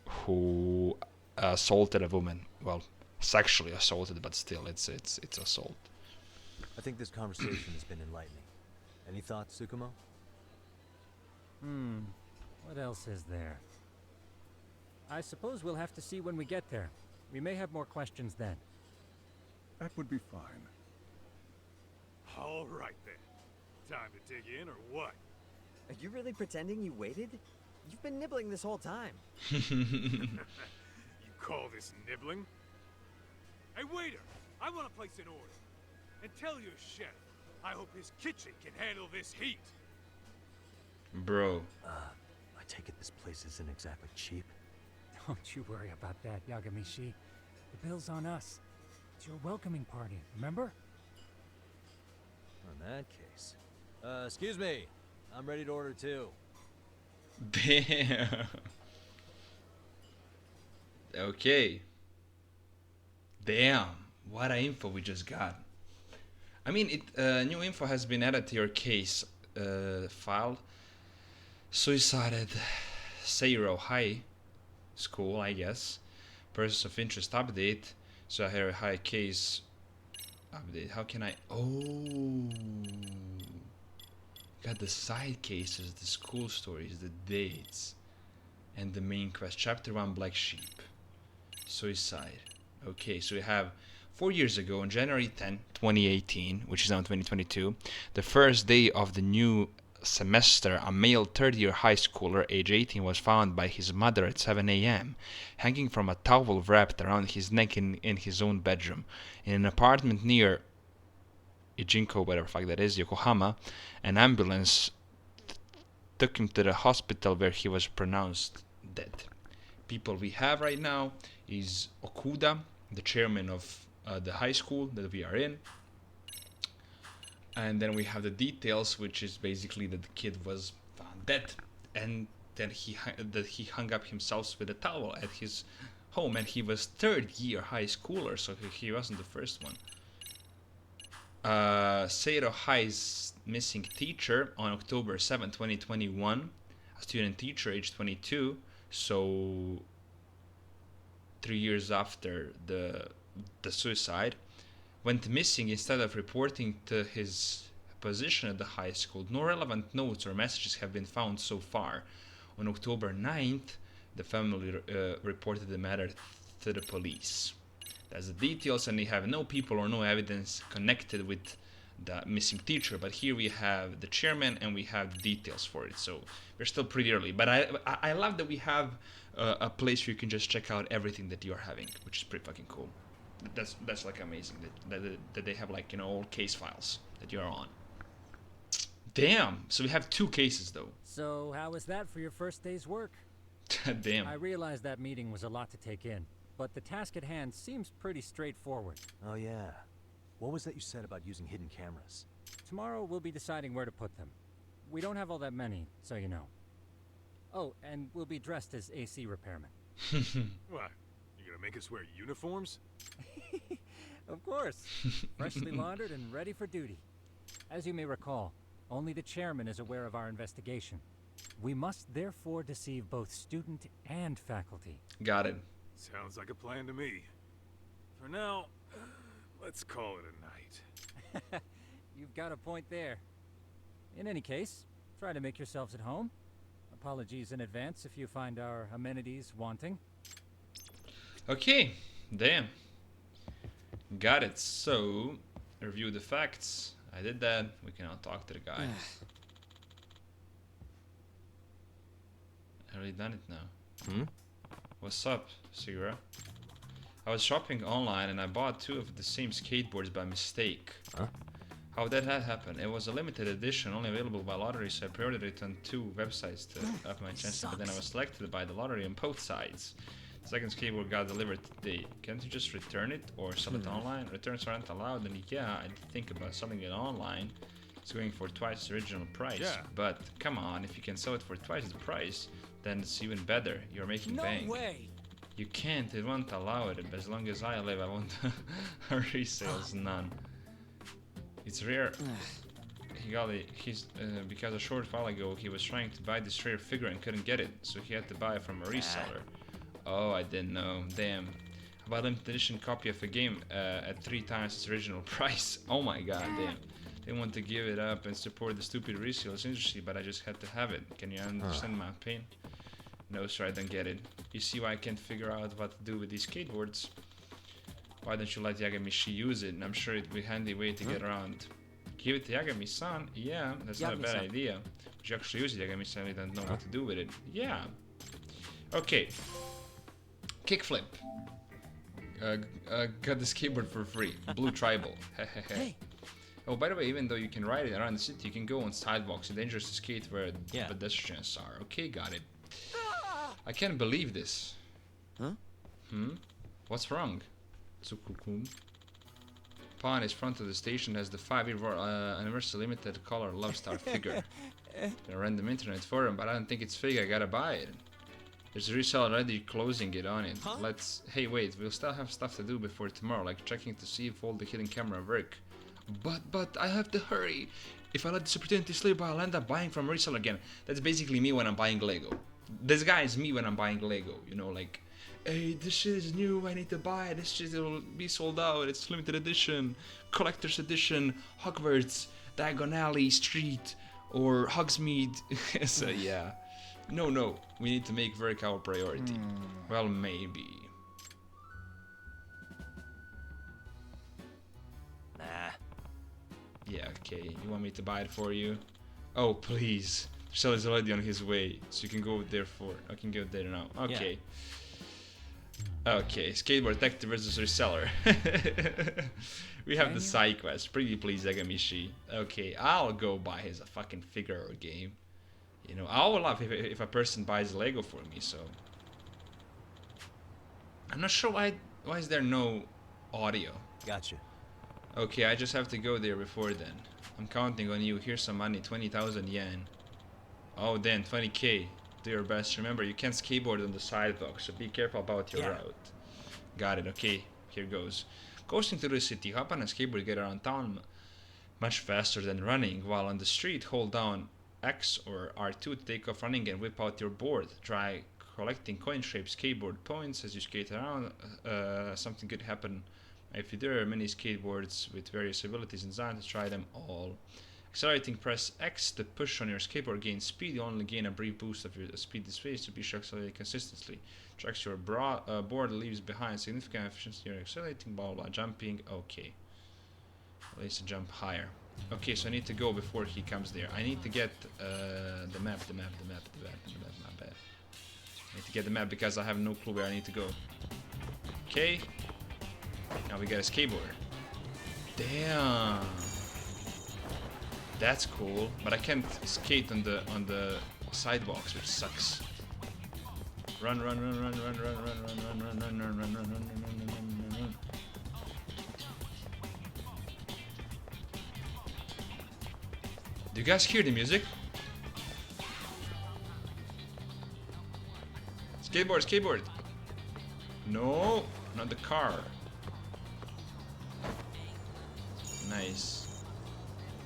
who assaulted a woman. Well, sexually assaulted, but still, it's assault. I think this conversation has been enlightening. Any thoughts, Tsukumo? What else is there? I suppose we'll have to see when we get there. We may have more questions then. That would be fine. All right then. Time to dig in or what? Are you really pretending you waited? You've been nibbling this whole time. You call this nibbling? Hey waiter, I want to place an order. And tell your chef, I hope his kitchen can handle this heat. Bro. I take it this place isn't exactly cheap. Don't you worry about that, Yagamishi. The bill's on us. It's your welcoming party, remember? In that case. Excuse me. I'm ready to order too. Damn. Okay. Damn. What a info we just got. I mean, new info has been added to your case file. Suicided Seiro High School, I guess. Persons of interest update. So I have a high case update. How can I? Oh, got the side cases, the school stories, the dates, and the main quest. Chapter 1, Black Sheep. Suicide. Okay, so we have 4 years ago, on January 10, 2018, which is now 2022, the first day of the new semester, a male third-year high schooler, age 18, was found by his mother at 7 a.m., hanging from a towel wrapped around his neck in his own bedroom. In an apartment near Ijinko, whatever the fuck that is, Yokohama, an ambulance took him to the hospital where he was pronounced dead. People we have right now is Okuda, the chairman of the high school that we are in. And then we have the details, which is basically that the kid was found dead, and that he hung up himself with a towel at his home, and he was third-year high schooler, so he wasn't the first one. Seiro High's missing teacher on October 7, 2021, a student teacher, age 22, so 3 years after the suicide, went missing instead of reporting to his position at the high school. No relevant notes or messages have been found so far. On October 9th, the family reported the matter to the police. That's the details, and they have no people or no evidence connected with the missing teacher. But here we have the chairman, and we have the details for it. So we're still pretty early. But I love that we have a place where you can just check out everything that you're having, which is pretty fucking cool. That's like amazing that they have, like, you know, all case files that you're on. Damn. So we have 2 cases though. So how was that for your first day's work? Damn. I realized that meeting was a lot to take in, but the task at hand seems pretty straightforward. Oh yeah. What was that you said about using hidden cameras? Tomorrow we'll be deciding where to put them. We don't have all that many, so you know. Oh, and we'll be dressed as AC repairmen. What? You gonna make us wear uniforms? Of course. Freshly laundered and ready for duty. As you may recall, only the chairman is aware of our investigation. We must therefore deceive both student and faculty. Got it. Sounds like a plan to me. For now, let's call it a night. You've got a point there. In any case, try to make yourselves at home. Apologies in advance if you find our amenities wanting. Okay, damn. Got it. So, review the facts. I did that. We can now talk to the guy. I already done it now. What's up, Sugiura? I was shopping online and I bought 2 of the same skateboards by mistake. Huh? How did that happen? It was a limited edition, only available by lottery, so I pre-ordered it on 2 websites to up my chances, but then I was selected by the lottery on both sides. The second skateboard got delivered today. Can't you just return it or sell it online? Returns aren't allowed, and yeah, I did think about selling it online. It's going for twice the original price. Yeah. But come on, if you can sell it for twice the price, then it's even better. You're making bank. No way. You can't, it won't allow it. As long as I live, I won't resales, none. It's rare. He got it. Because a short while ago he was trying to buy this rare figure and couldn't get it, so he had to buy it from a reseller. Oh, I didn't know. Damn. I bought a limited edition copy of a game at 3 times its original price. Oh my god, damn. They want to give it up and support the stupid resales industry, but I just had to have it. Can you understand my pain? No, sir, I don't get it. You see why I can't figure out what to do with these skateboards? Why don't you let Yagami-shi use it? And I'm sure it'd be a handy way to get around. Give it to Yagami-san? Yeah, that's not a bad idea. But you actually use it, Yagami-san, we don't know what to do with it. Yeah. Okay. Kickflip. Got the skateboard for free. Blue tribal. Hey. Oh, by the way, even though you can ride it around the city, you can go on sidewalks. It's dangerous to skate where pedestrians are. Okay, got it. I can't believe this. Huh? What's wrong? Tsukukun. Pawn is front of the station has the 5-year anniversary limited color love star figure. A random internet forum, but I don't think it's fake. I gotta buy it. There's a reseller already closing it on it. Hey, wait, we'll still have stuff to do before tomorrow, like checking to see if all the hidden camera work. But I have to hurry. If I let this opportunity slip, I'll end up buying from a reseller again. That's basically me when I'm buying Lego. This guy is me when I'm buying Lego. You know, like, hey, this shit is new. I need to buy it. This shit will be sold out. It's limited edition, collector's edition, Hogwarts, Diagon Alley Street, or Hogsmeade. So yeah. No, we need to make work our priority. Well, maybe. Nah. Yeah, okay. You want me to buy it for you? Oh, please. The seller is already on his way, so you can go there for. I can go there now. Okay. Yeah. Okay, skateboard detective versus reseller. We have the side quest. Pretty please, Yagami-shi. Okay, I'll go buy his fucking figure or game. You know, I would love if a person buys Lego for me. So I'm not sure why is there no audio. Gotcha. Okay, I just have to go there before then. I'm counting on you. Here's some money, 20,000 yen. Oh, then 20k. Do your best. Remember, you can't skateboard on the sidewalk, so be careful about your route. Got it. Okay, here goes. Coasting through the city, hop on a skateboard, get around town much faster than running. While on the street, hold down X or R2 to take off running and whip out your board. Try collecting coin-shaped skateboard points as you skate around. Something could happen. If there are many skateboards with various abilities and designs, try them all. Accelerating, press X to push on your skateboard, gain speed. You only gain a brief boost of your speed this phase to be sure accelerating consistently. Tracks your board, leaves behind significant efficiency. You're accelerating, blah blah, jumping. Okay. At least jump higher. Okay, so I need to go before he comes there. I need to get the map, my bad. I need to get the map because I have no clue where I need to go. Okay. Now we got a skateboard. Damn. That's cool, but I can't skate on the sidewalks, which sucks. Run. Do you guys hear the music? Skateboard. No, not the car. Nice.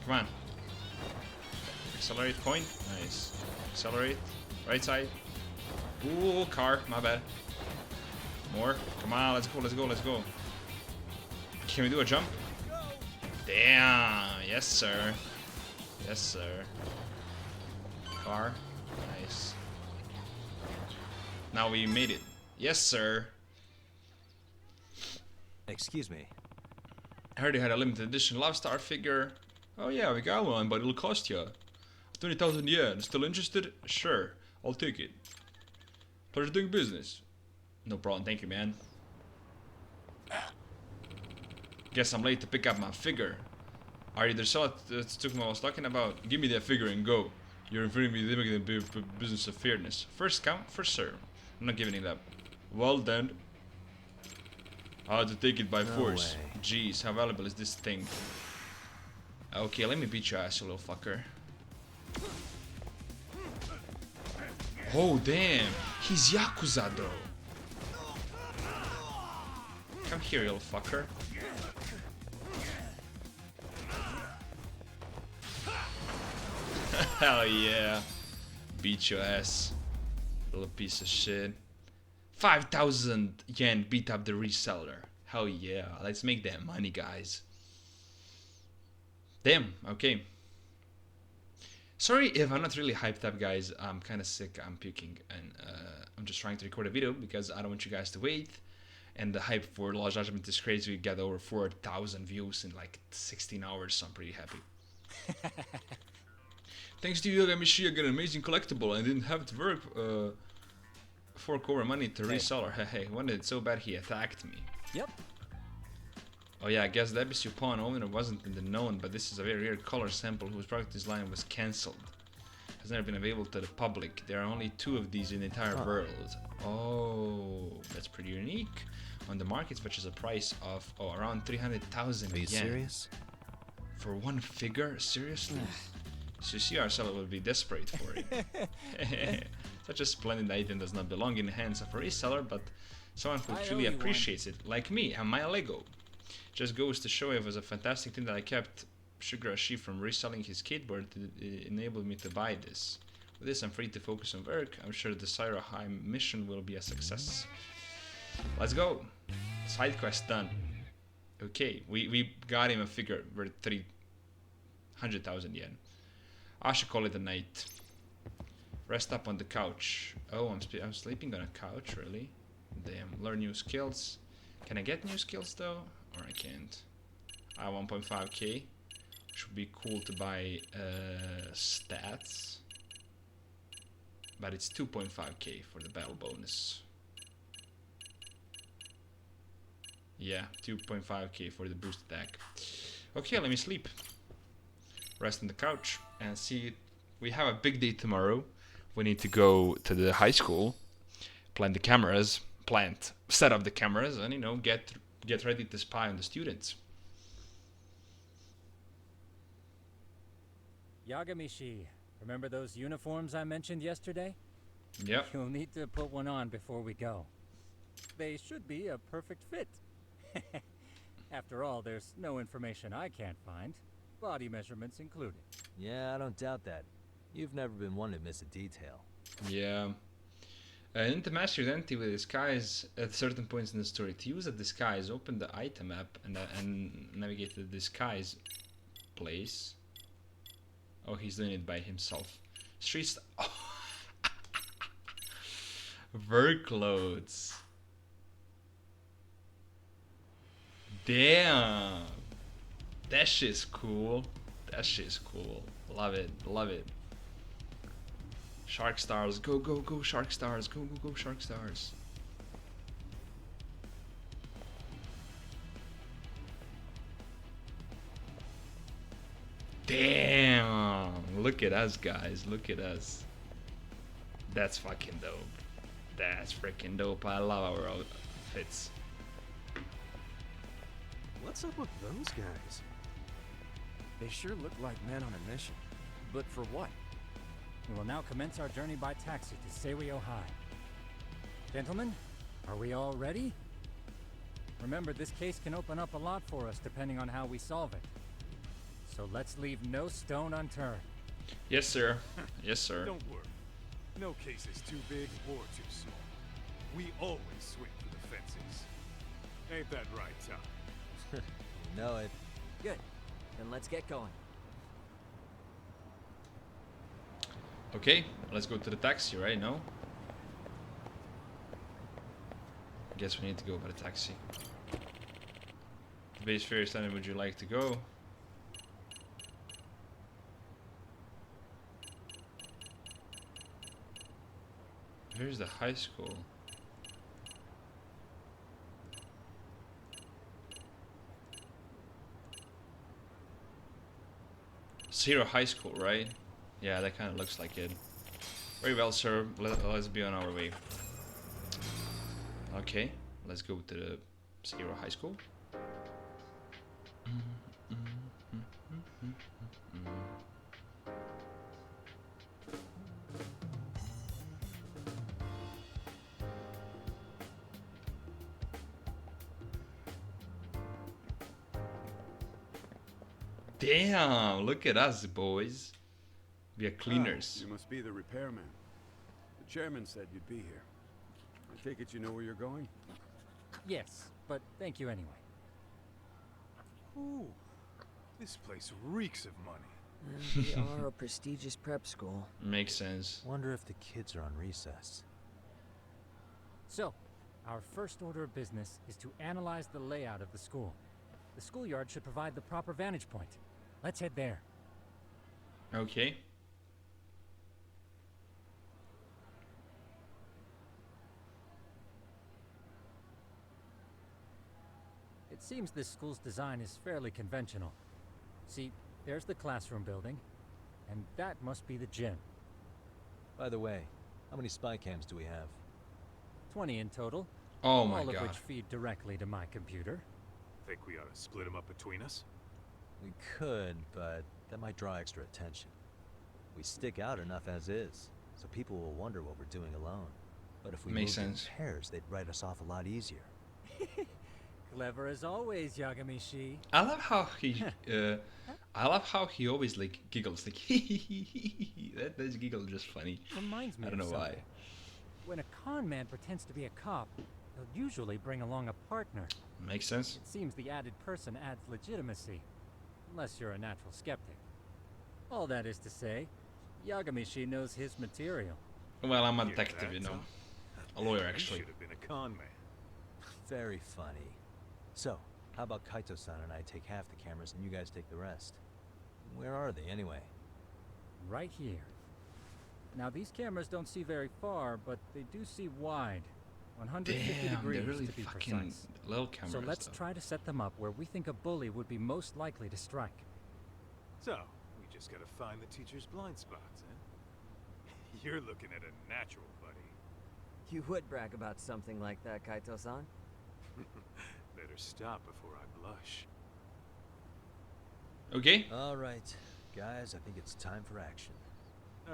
Come on. Accelerate, point. Nice. Accelerate. Right side. Ooh, car. My bad. More. Come on, let's go, let's go, let's go. Can we do a jump? Damn. Yes, sir. Yes, sir. Car. Nice. Now we made it. Yes, sir. Excuse me. I heard you had a limited edition Love Star figure. Oh yeah, we got one, but it'll cost you 20,000 yen. Still interested? Sure, I'll take it. Pleasure doing business. No problem, thank you, man. Guess I'm late to pick up my figure. Are you the seller that took what I was talking about? Give me that figure and go. You're infringing me the business of fairness. First come, first serve. I'm not giving it up. Well then. I'll have to take it by force. way. Jeez, how valuable is this thing? Okay, let me beat your ass, you little fucker. Oh damn, he's Yakuza though. Come here, you little fucker. Hell yeah. Beat your ass. Little piece of shit. 5,000 yen beat up the reseller. Hell yeah. Let's make that money, guys. Damn, okay. Sorry if I'm not really hyped up, guys. I'm kind of sick. I'm puking. And I'm just trying to record a video because I don't want you guys to wait. And the hype for Law Judgment is crazy. We got over 4,000 views in like 16 hours. So I'm pretty happy. Thanks to you, Yagamishi, I got an amazing collectible. I didn't have to work fork over money to reseller. Hey, wanted it so bad he attacked me. Yep. Oh yeah, I guess the Abyssal pawn owner wasn't in the known, but this is a very rare color sample whose product design was cancelled. Has never been available to the public. There are only 2 of these in the entire world. Oh, that's pretty unique. On the market, which is a price of around 300,000 yen. Are you serious? For one figure? Seriously? So you see, our seller will be desperate for it. Such a splendid item does not belong in the hands of a reseller, but someone who truly appreciates it, like me and my Lego. Just goes to show it was a fantastic thing that I kept Sugiura from reselling his skateboard to enable me to buy this. With this, I'm free to focus on work. I'm sure the Cyroheim mission will be a success. Let's go. Side quest done. Okay, we got him a figure worth 300,000 yen. I should call it a night. Rest up on the couch. Oh, I'm sleeping on a couch, really? Damn. Learn new skills. Can I get new skills though? Or I can't. 1.5k. Should be cool to buy stats. But it's 2.5k for the battle bonus. Yeah, 2.5k for the boost attack. Okay, let me sleep. Rest on the couch and see. We have a big day tomorrow. We need to go to the high school, set up the cameras, and get ready to spy on the students. Yagamishi, remember those uniforms I mentioned yesterday? Yep. You'll need to put one on before we go. They should be a perfect fit. After all, there's no information I can't find, body measurements included. Yeah, I don't doubt that. You've never been one to miss a detail. Yeah. And to master your identity with disguise at certain points in the story. To use a disguise, open the item app and navigate to the disguise place. Oh, he's doing it by himself. Streets. Oh. Work clothes. Damn. That shit's cool. That shit's cool. Love it. Love it. Shark stars. Go, go, go, shark stars. Go, go, go, shark stars. Damn. Look at us, guys. Look at us. That's fucking dope. That's freaking dope. I love our outfits. What's up with those guys? They sure look like men on a mission. But for what? We will now commence our journey by taxi to Seiryo High. Gentlemen, are we all ready? Remember, this case can open up a lot for us depending on how we solve it. So let's leave no stone unturned. Yes, sir. Yes, sir. Don't worry. No case is too big or too small. We always swing for the fences. Ain't that right, Tom? You know it. Good. Then let's get going. Okay, let's go to the taxi, right? No? Guess we need to go by the taxi. The base fair standard, would you like to go? Here's the high school. Zero High School, right? Yeah, that kind of looks like it. Very well, sir. Let's be on our way. Okay, let's go to the Zero High School. Damn, look at us, boys. We are cleaners. You must be the repairman. The chairman said you'd be here. I take it you know where you're going? Yes, but thank you anyway. Ooh, this place reeks of money. We are a prestigious prep school. Makes sense. Wonder if the kids are on recess. So, our first order of business is to analyze the layout of the school. The schoolyard should provide the proper vantage point. Let's head there. Okay. It seems this school's design is fairly conventional. See, there's the classroom building, and that must be the gym. By the way, how many spy cams do we have? 20 in total. Oh my all of god. which feed directly to my computer. Think we ought to split them up between us? We could, but that might draw extra attention. We stick out enough as is, so people will wonder what we're doing alone. But if we Makes moved in sense. pairs, they'd write us off a lot easier. Clever as always, Yagami-shi. I love how he always like giggles like that giggle is just funny. Reminds me I don't of know why. something. When a con man pretends to be a cop, they'll usually bring along a partner. Makes sense. It seems the added person adds legitimacy, unless you're a natural skeptic. All that is to say, Yagami-shi knows his material. Well, I'm a Yeah, detective, you that's know. A lawyer, You actually. should have been a con man. Very funny. So, how about Kaito-san and I take half the cameras and you guys take the rest? Where are they anyway? Right here. Now these cameras don't see very far, but they do see wide. 150 Damn, degrees they're really to be fucking precise. little cameras. So let's though. try to set them up where we think a bully would be most likely to strike. So, we just gotta find the teacher's blind spots, eh? You're looking at a natural, buddy. You would brag about something like that, Kaito-san. Better stop before I blush. Okay. All right, guys, I think it's time for action.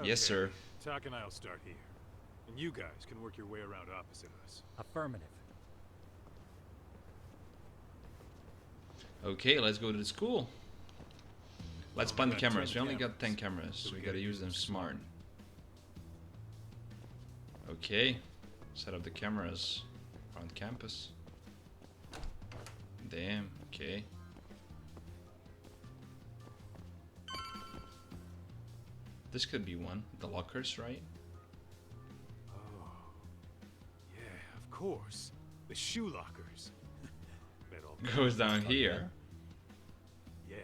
Yes, sir. Talk and I'll start here. And you guys can work your way around opposite us. Affirmative. Okay, let's go to the school. Let's Only find the got 10 cameras. We only got 10 cameras, cameras, so so we we gotta gotta use them use them smart. Okay, set up the cameras around campus. Damn, okay. This could be one. The lockers, right? Oh. Yeah, of course. The shoe lockers. Bet all Goes down here. Yeah.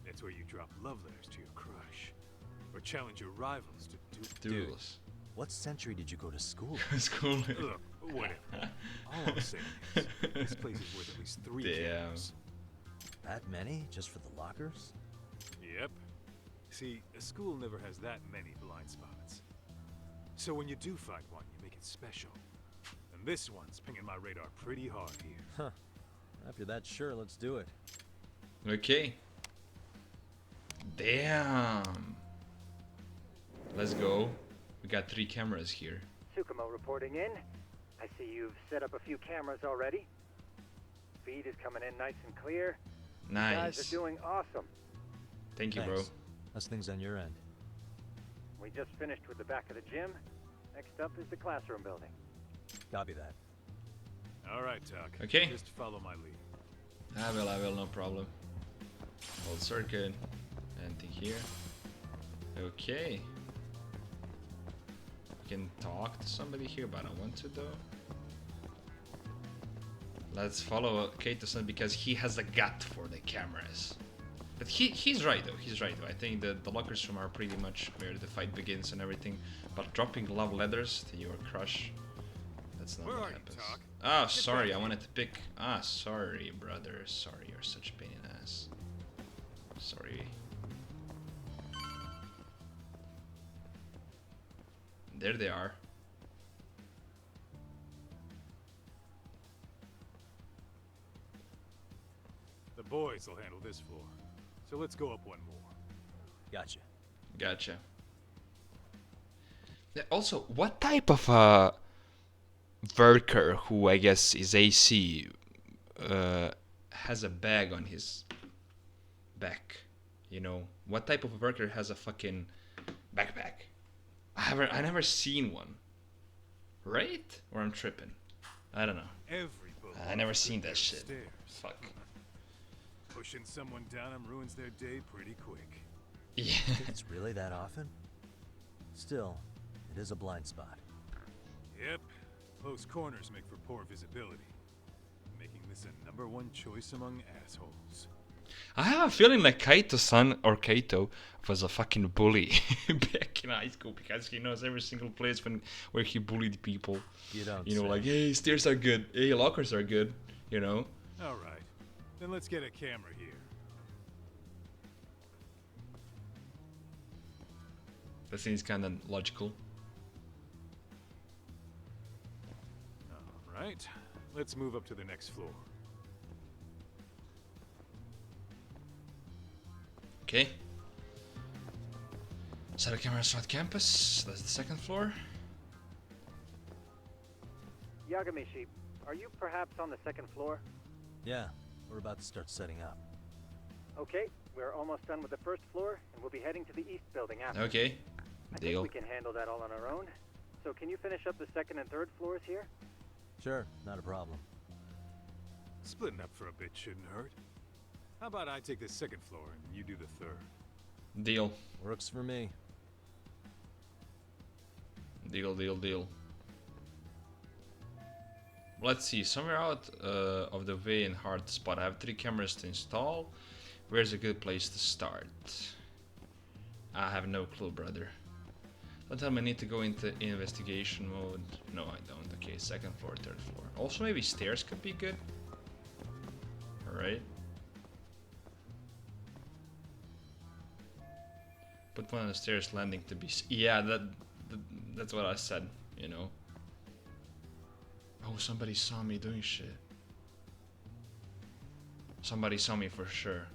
That's where you drop love letters to your crush. Or challenge your rivals to Duels. What century did you go to school? School. Look, whatever. All I'm saying is, this place is worth at least 3 Damn. cameras. That many? Just for the lockers? Yep. See, a school never has that many blind spots. So when you do find one, you make it special. And this one's pinging my radar pretty hard here. Huh. After that, sure, let's do it. Okay. Damn. Let's go. We got 3 cameras here. Tsukumo reporting in. I see you've set up a few cameras already. Feed is coming in nice and clear. You guys Nice. are doing awesome. Thank you, bro. Thanks. How's things on your end? We just finished with the back of the gym. Next up is the classroom building. Copy that. All right, Tuck. Okay. Just follow my lead. I will, no problem. Old circuit. Anything here? Okay. I can talk to somebody here, but I don't want to though. Let's follow Kato-san because he has a gut for the cameras. But he's right though, I think that the lockers room are pretty much where the fight begins and everything. But dropping love letters to your crush, that's not Where what are you, happens. Doc? Ah, Get sorry, back I here. wanted to pick. Ah, sorry, brother. Sorry, you're such a pain in the ass. Sorry. There they are. The boys will handle this floor. So let's go up one more. Gotcha. Gotcha. Yeah, also, what type of worker who I guess is AC has a bag on his back? You know, what type of worker has a fucking backpack? I never seen one. Right? Or I'm tripping. I don't know. Every bully I never has a seen pair that of shit. stairs. Fuck. Pushing someone down 'em ruins their day pretty quick. Yeah. Think it's really that often? Still, it is a blind spot. Yep. Close corners make for poor visibility, making this a #1 choice among assholes. I have a feeling like Kaito-san or Kaito was a fucking bully back in high school because he knows every single place where he bullied people. You don't You know, say. like, hey, stairs are good. Hey, lockers are good. You know? All right. Then let's get a camera here. That seems kind of logical. All right. Let's move up to the next floor. Okay. Set of cameras throughout campus. That's the second floor. Yagamishi, are you perhaps on the second floor? Yeah, we're about to start setting up. Okay, we're almost done with the first floor, and we'll be heading to the east building after. Okay. I Deal. think we can handle that all on our own. So can you finish up the second and third floors here? Sure, not a problem. Splitting up for a bit shouldn't hurt. How about I take the second floor and you do the third? Deal. Works for me. Deal. Let's see. Somewhere out of the way in hard spot. I have 3 cameras to install. Where's a good place to start? I have no clue, brother. Don't tell me I need to go into investigation mode. No, I don't. Okay, second floor, third floor. Also, maybe stairs could be good. Alright. Put one on the stairs landing to be... Yeah, that's what I said, you know. Oh, somebody saw me doing shit. Somebody saw me for sure.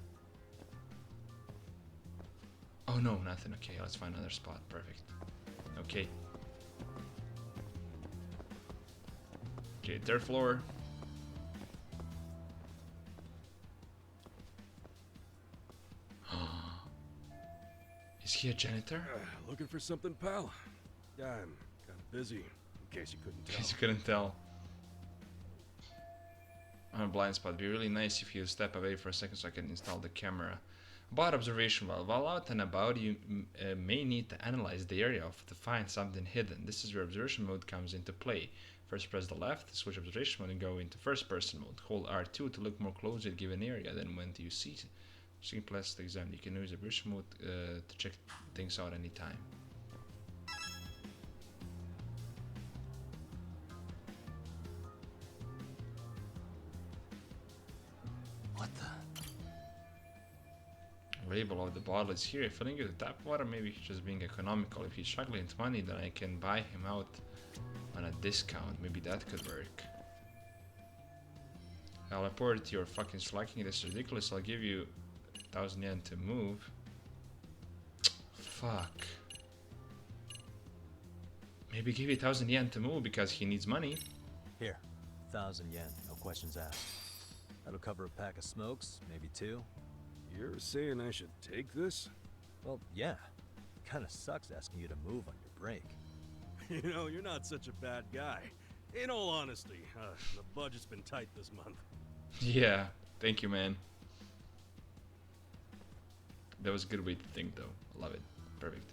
Oh no, nothing. Okay, let's find another spot. Perfect. Okay. Okay, third floor. Is he a janitor? Looking for something, pal? Yeah, I'm kind of busy, in case you couldn't In tell. case you couldn't tell. I'm a blind spot. It'd be really nice if you step away for a second so I can install the camera. About observation while out and about, you may need to analyze the area to find something hidden. This is where observation mode comes into play. First press the left to switch observation mode and go into first person mode. Hold R2 to look more closely at a given area. Then when you see press to examine. You can use observation mode to check things out anytime. What the? Label of the bottle is here. Filling it with tap water, maybe he's just being economical. If he's struggling with money, then I can buy him out on a discount. Maybe that could work. I'll report you're fucking slacking. This is ridiculous. I'll give you 1,000 yen to move. Fuck. Maybe give you 1,000 yen to move because he needs money. Here, 1,000 yen, no questions asked. That'll cover a pack of smokes, maybe 2. You're saying I should take this? Well, yeah. Kinda sucks asking you to move on your break. You know, you're not such a bad guy. In all honesty, the budget's been tight this month. Yeah, thank you, man. That was a good way to think, though. I love it. Perfect.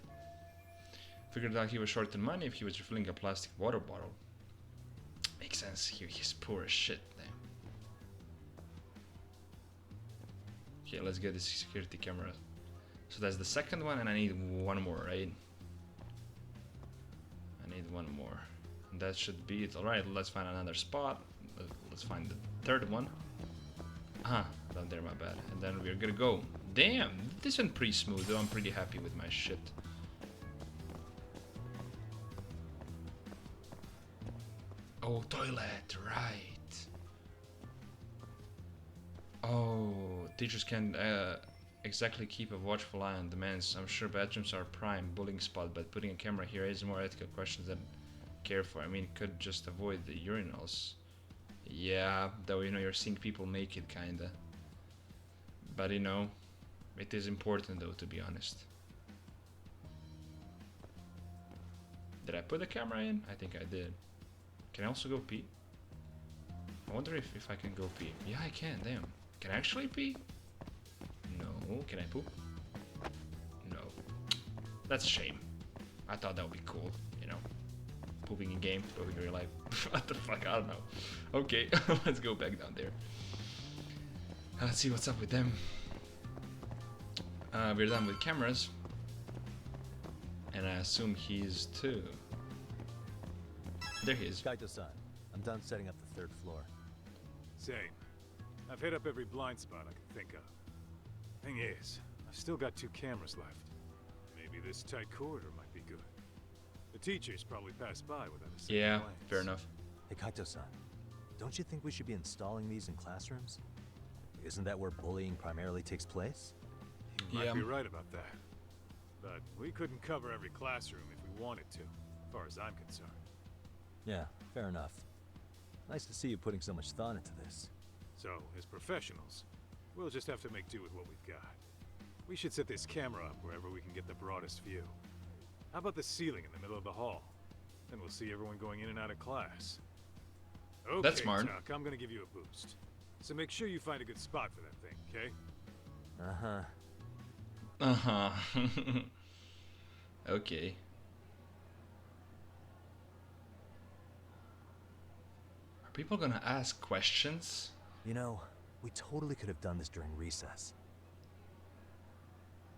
Figured out he was short on money if he was refilling a plastic water bottle. Makes sense. He's poor as shit, man. Okay, let's get the security camera. So that's the second one, and I need one more, right? I need one more. And that should be it. Alright, let's find another spot. Let's find the third one. Down there, my bad. And then we're gonna go. Damn, this went pretty smooth, though. I'm pretty happy with my shit. Oh, toilet, right. Oh, teachers can exactly keep a watchful eye on demands. I'm sure bathrooms are a prime bullying spot, but putting a camera here raises more ethical questions than care for. I mean, could just avoid the urinals. Yeah, though, you know, you're seeing people naked, kinda. But, you know, it is important, though, to be honest. Did I put the camera in? I think I did. Can I also go pee? I wonder if I can go pee. Yeah, I can, damn. Can I actually pee? No. Can I poop? No. That's a shame. I thought that would be cool, you know. Pooping in game, pooping in real life. What the fuck? I don't know. Okay, let's go back down there. Let's see what's up with them. We're done with cameras. And I assume he's too. There he is. Kaito-san, I'm done setting up the 3rd floor. Same. I've hit up every blind spot I can think of. Thing is, I've still got 2 cameras left. Maybe this tight corridor might be good. The teachers probably passed by without a second glance. Fair enough. Hey, Kaito-san, don't you think we should be installing these in classrooms? Isn't that where bullying primarily takes place? You might be right about that. But we couldn't cover every classroom if we wanted to, as far as I'm concerned. Yeah, fair enough. Nice to see you putting so much thought into this. So, as professionals, we'll just have to make do with what we've got. We should set this camera up wherever we can get the broadest view. How about the ceiling in the middle of the hall? Then we'll see everyone going in and out of class. Okay, that's smart. Chuck, I'm gonna give you a boost. So make sure you find a good spot for that thing, okay? Okay. Are people gonna ask questions? You know, we totally could have done this during recess.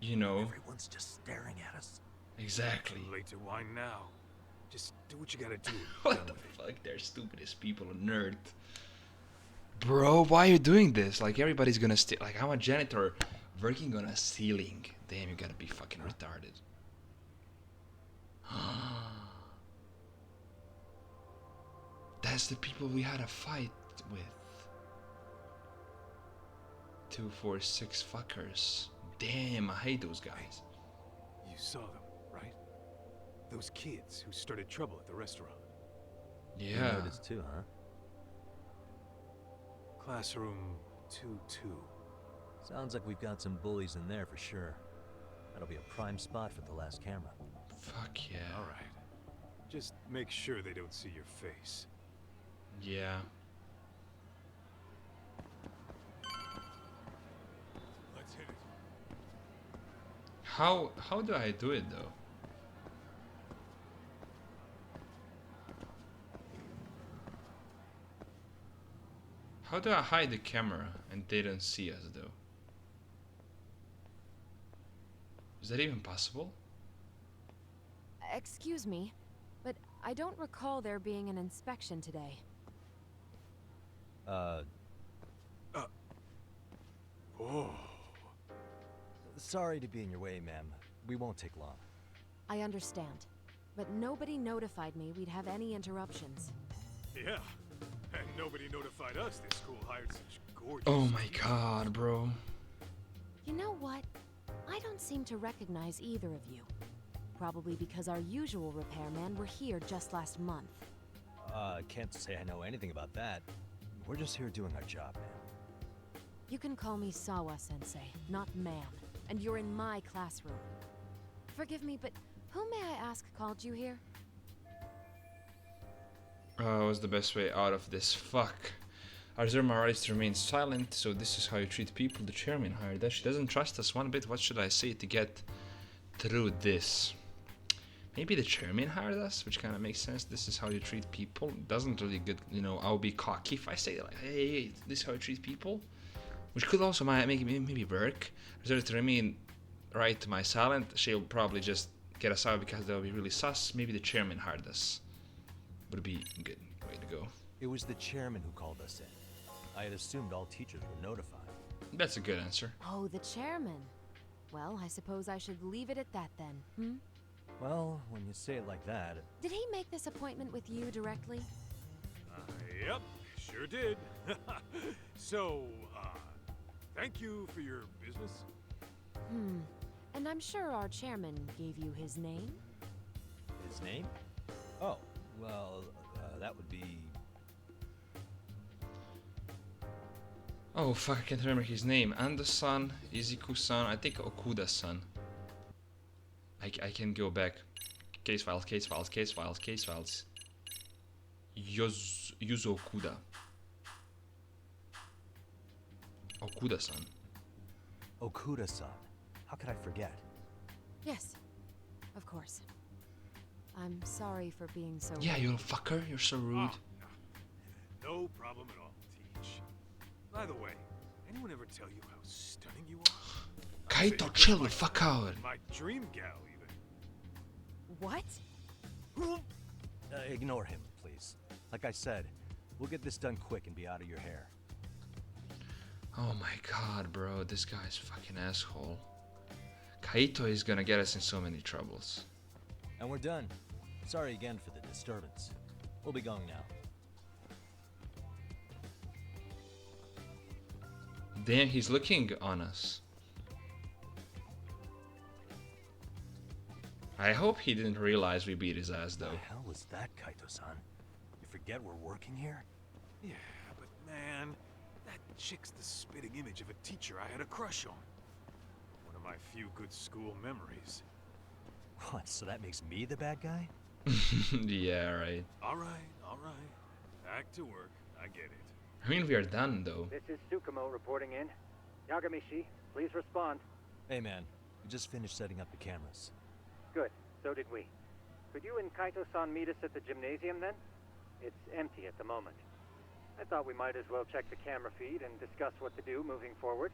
You know. Everyone's just staring at us. Exactly. Too late to whine now. Just do what you gotta do. What the fuck? They're stupidest people on Earth. Bro, why are you doing this? Like, everybody's gonna like, I'm a janitor working on a ceiling. Damn, you gotta be fucking retarded. That's the people we had a fight with. 2, 4, 6 fuckers. Damn, I hate those guys. You saw them, right? Those kids who started trouble at the restaurant. Yeah. You noticed too, huh? Classroom 2-2. Sounds like we've got some bullies in there for sure. That'll be a prime spot for the last camera. Fuck yeah. Alright. Just make sure they don't see your face. Yeah. Let's hit it. How do I do it though? How do I hide the camera and they don't see us though? Is that even possible? Excuse me, but I don't recall there being an inspection today. Oh. Sorry to be in your way, ma'am. We won't take long. I understand, but nobody notified me we'd have any interruptions. Yeah. And nobody notified us this school hired such gorgeous... Oh my god, bro. You know what? I don't seem to recognize either of you. Probably because our usual repairmen were here just last month. Can't say I know anything about that. We're just here doing our job, ma'am. You can call me Sawa-sensei, not ma'am. and you're in my classroom. Forgive me, but who may I ask called you here? What's the best way out of this? Fuck. I reserve my rights to remain silent, so this is how you treat people. The chairman hired us. She doesn't trust us one bit. What should I say to get through this? Maybe the chairman hired us, which kind of makes sense. This is how you treat people. Doesn't really good, you know. I'll be cocky if I say like, hey, this is how you treat people, which could also make maybe work. Reserve to remain right to my silent. She'll probably just get us out because they'll be really sus. Maybe the chairman hired us. Would be a good way to go. It was the chairman who called us in. I had assumed all teachers were notified. That's a good answer. Oh, the chairman. Well, I suppose I should leave it at that then, hmm? Well, when you say it like that... Did he make this appointment with you directly? Yep, sure did. So, thank you for your business. And I'm sure our chairman gave you his name? His name? Oh, well, that would be... Oh fuck, I can't remember his name. Ando-san, Izuku-san, I think Okuda-san. I can go back. Case files. Yuzo Okuda. Okuda-san. Okuda-san. How could I forget? Yes, of course. I'm sorry for being so... Yeah, you little fucker, you're so rude. No problem at all, Teach. By the way, anyone ever tell you how stunning you are? Kaito, chill the fuck out. My dream gal, even. What? Ignore him, please. Like I said, we'll get this done quick and be out of your hair. Oh my god, bro, this guy's a fucking asshole. Kaito is gonna get us in so many troubles. And we're done. Sorry again for the disturbance. We'll be going now. Damn, he's looking on us. I hope he didn't realize we beat his ass, though. What the hell was that, Kaito-san? You forget we're working here? Yeah, but man, that chick's the spitting image of a teacher I had a crush on. One of my few good school memories. What, so that makes me the bad guy? Yeah, right. All right. Back to work. I get it. I mean, we are done, though. This is Tsukumo reporting in. Yagamishi, please respond. Hey man, we just finished setting up the cameras. Good, so did we. Could you and Kaito-san meet us at the gymnasium then? It's empty at the moment. I thought we might as well check the camera feed and discuss what to do moving forward.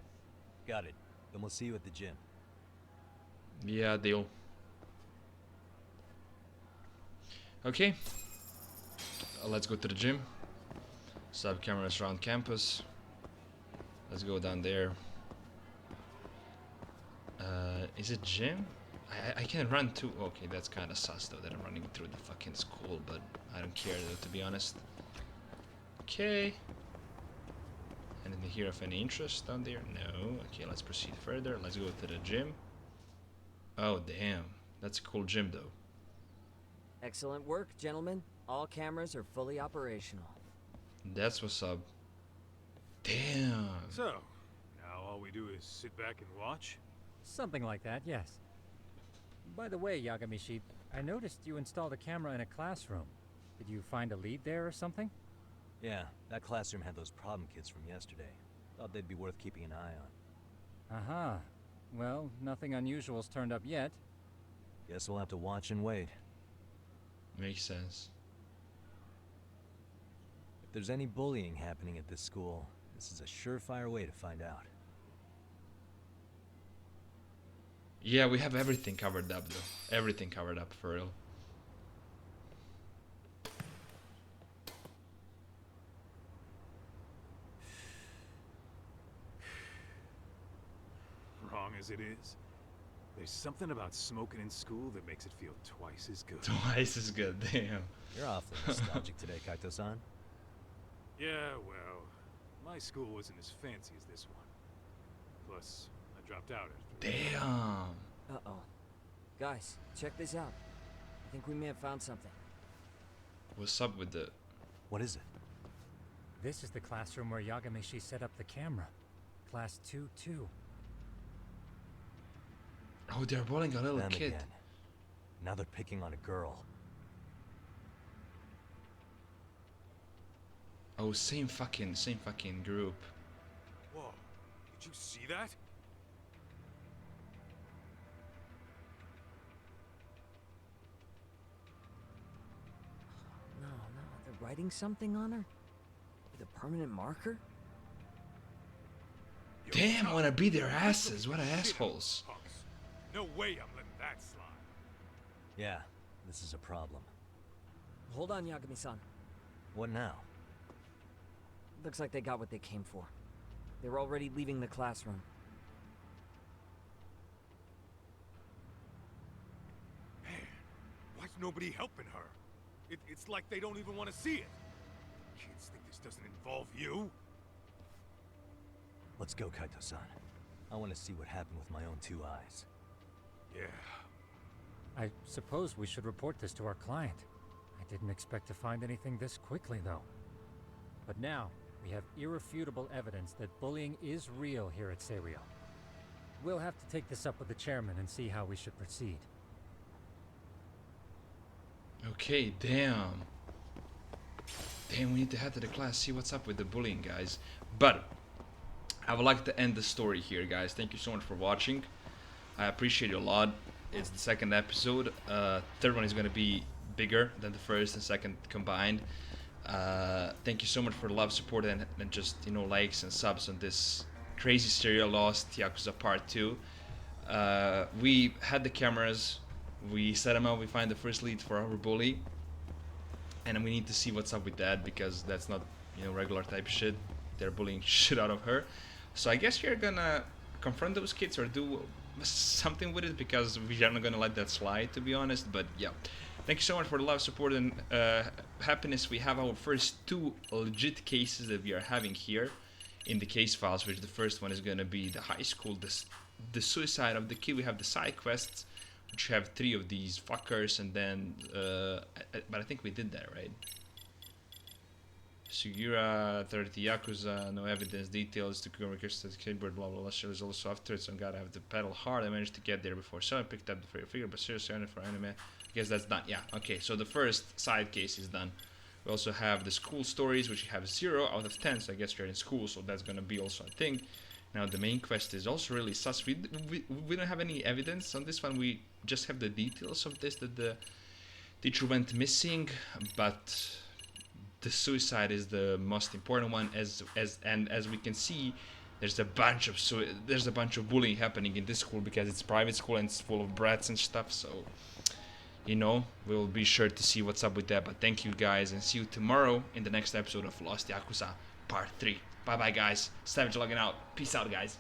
Got it. Then we'll see you at the gym. Yeah, deal. Okay. Let's go to the gym. Sub cameras around campus. Let's go down there. Is it gym? I can run too. Okay, that's kind of sus though that I'm running through the fucking school, but I don't care though, to be honest. Okay. Anything here of any interest down there? No. Okay, let's proceed further. Let's go to the gym. Oh damn, that's a cool gym though. Excellent work, gentlemen. All cameras are fully operational. That's what's up. Damn. So, now all we do is sit back and watch? Something like that, yes. By the way, Yagamishi, I noticed you installed a camera in a classroom. Did you find a lead there or something? Yeah, that classroom had those problem kids from yesterday. Thought they'd be worth keeping an eye on. Aha. Well, nothing unusual's turned up yet. Guess we'll have to watch and wait. Makes sense. If there's any bullying happening at this school, this is a surefire way to find out. Yeah, we have everything covered up though. Everything covered up for real. Wrong as it is, there's something about smoking in school that makes it feel twice as good. Twice as good, damn. You're awfully nostalgic today, Kaito-san. Yeah, well, my school wasn't as fancy as this one. Plus, I dropped out after. Damn. Uh-oh. Guys, check this out. I think we may have found something. What's up with the... What is it? This is the classroom where Yagamishi set up the camera. Class 2-2. Oh, they're bullying a little Them kid. again. Now they're picking on a girl. Oh, same fucking group. Whoa, did you see that? No, they're writing something on her? With a permanent marker? Damn, I wanna beat their asses. What assholes. Punks. No way I'm letting that slide. Yeah, this is a problem. Hold on, Yagami-san. What now? Looks like they got what they came for. They're already leaving the classroom. Man, why's nobody helping her? It's like they don't even want to see it. Kids think this doesn't involve you? Let's go, Kaito-san. I want to see what happened with my own 2 eyes. Yeah. I suppose we should report this to our client. I didn't expect to find anything this quickly, though. But now, we have irrefutable evidence that bullying is real here at Serio. We'll have to take this up with the chairman and see how we should proceed. Okay, damn. Damn, we need to head to the class, see what's up with the bullying, guys. But I would like to end the story here, guys. Thank you so much for watching. I appreciate you a lot. It's the 2nd episode. Third one is going to be bigger than the first and second combined. Thank you so much for the love, support, and just, you know, likes and subs on this crazy Stereo Lost Yakuza Part 2. We had the cameras. We set them up. We find the first lead for our bully. And we need to see what's up with that, because that's not, you know, regular type shit. They're bullying shit out of her. So I guess you're gonna confront those kids or do something with it, because we're not gonna let that slide, to be honest. But yeah, thank you so much for the love, support, and happiness. We have our first 2 legit cases that we are having here in the case files, which the first one is gonna be the high school, the suicide of the kid. We have the side quests, which have 3 of these fuckers, and then but I think we did that, right? Sugiura, 30 Yakuza, no evidence, details, to request the skateboard, blah blah blah. There's also after it, so I'm gotta have to pedal hard. I managed to get there before someone picked up the figure, but seriously, only for anime. I guess that's done. Yeah, okay, so the first side case is done. We also have the school stories, which have 0 out of 10, so I guess you're in school, so that's gonna be also a thing. Now the main quest is also really sus. We don't have any evidence on this one. We just have the details of this, that the teacher went missing, but the suicide is the most important one. As we can see, there's a bunch of bullying happening in this school, because it's private school and it's full of brats and stuff. So, you know, we'll be sure to see what's up with that. But thank you guys, and see you tomorrow in the next episode of Lost Yakuza Part 3. Bye bye, guys. Savage logging out. Peace out, guys.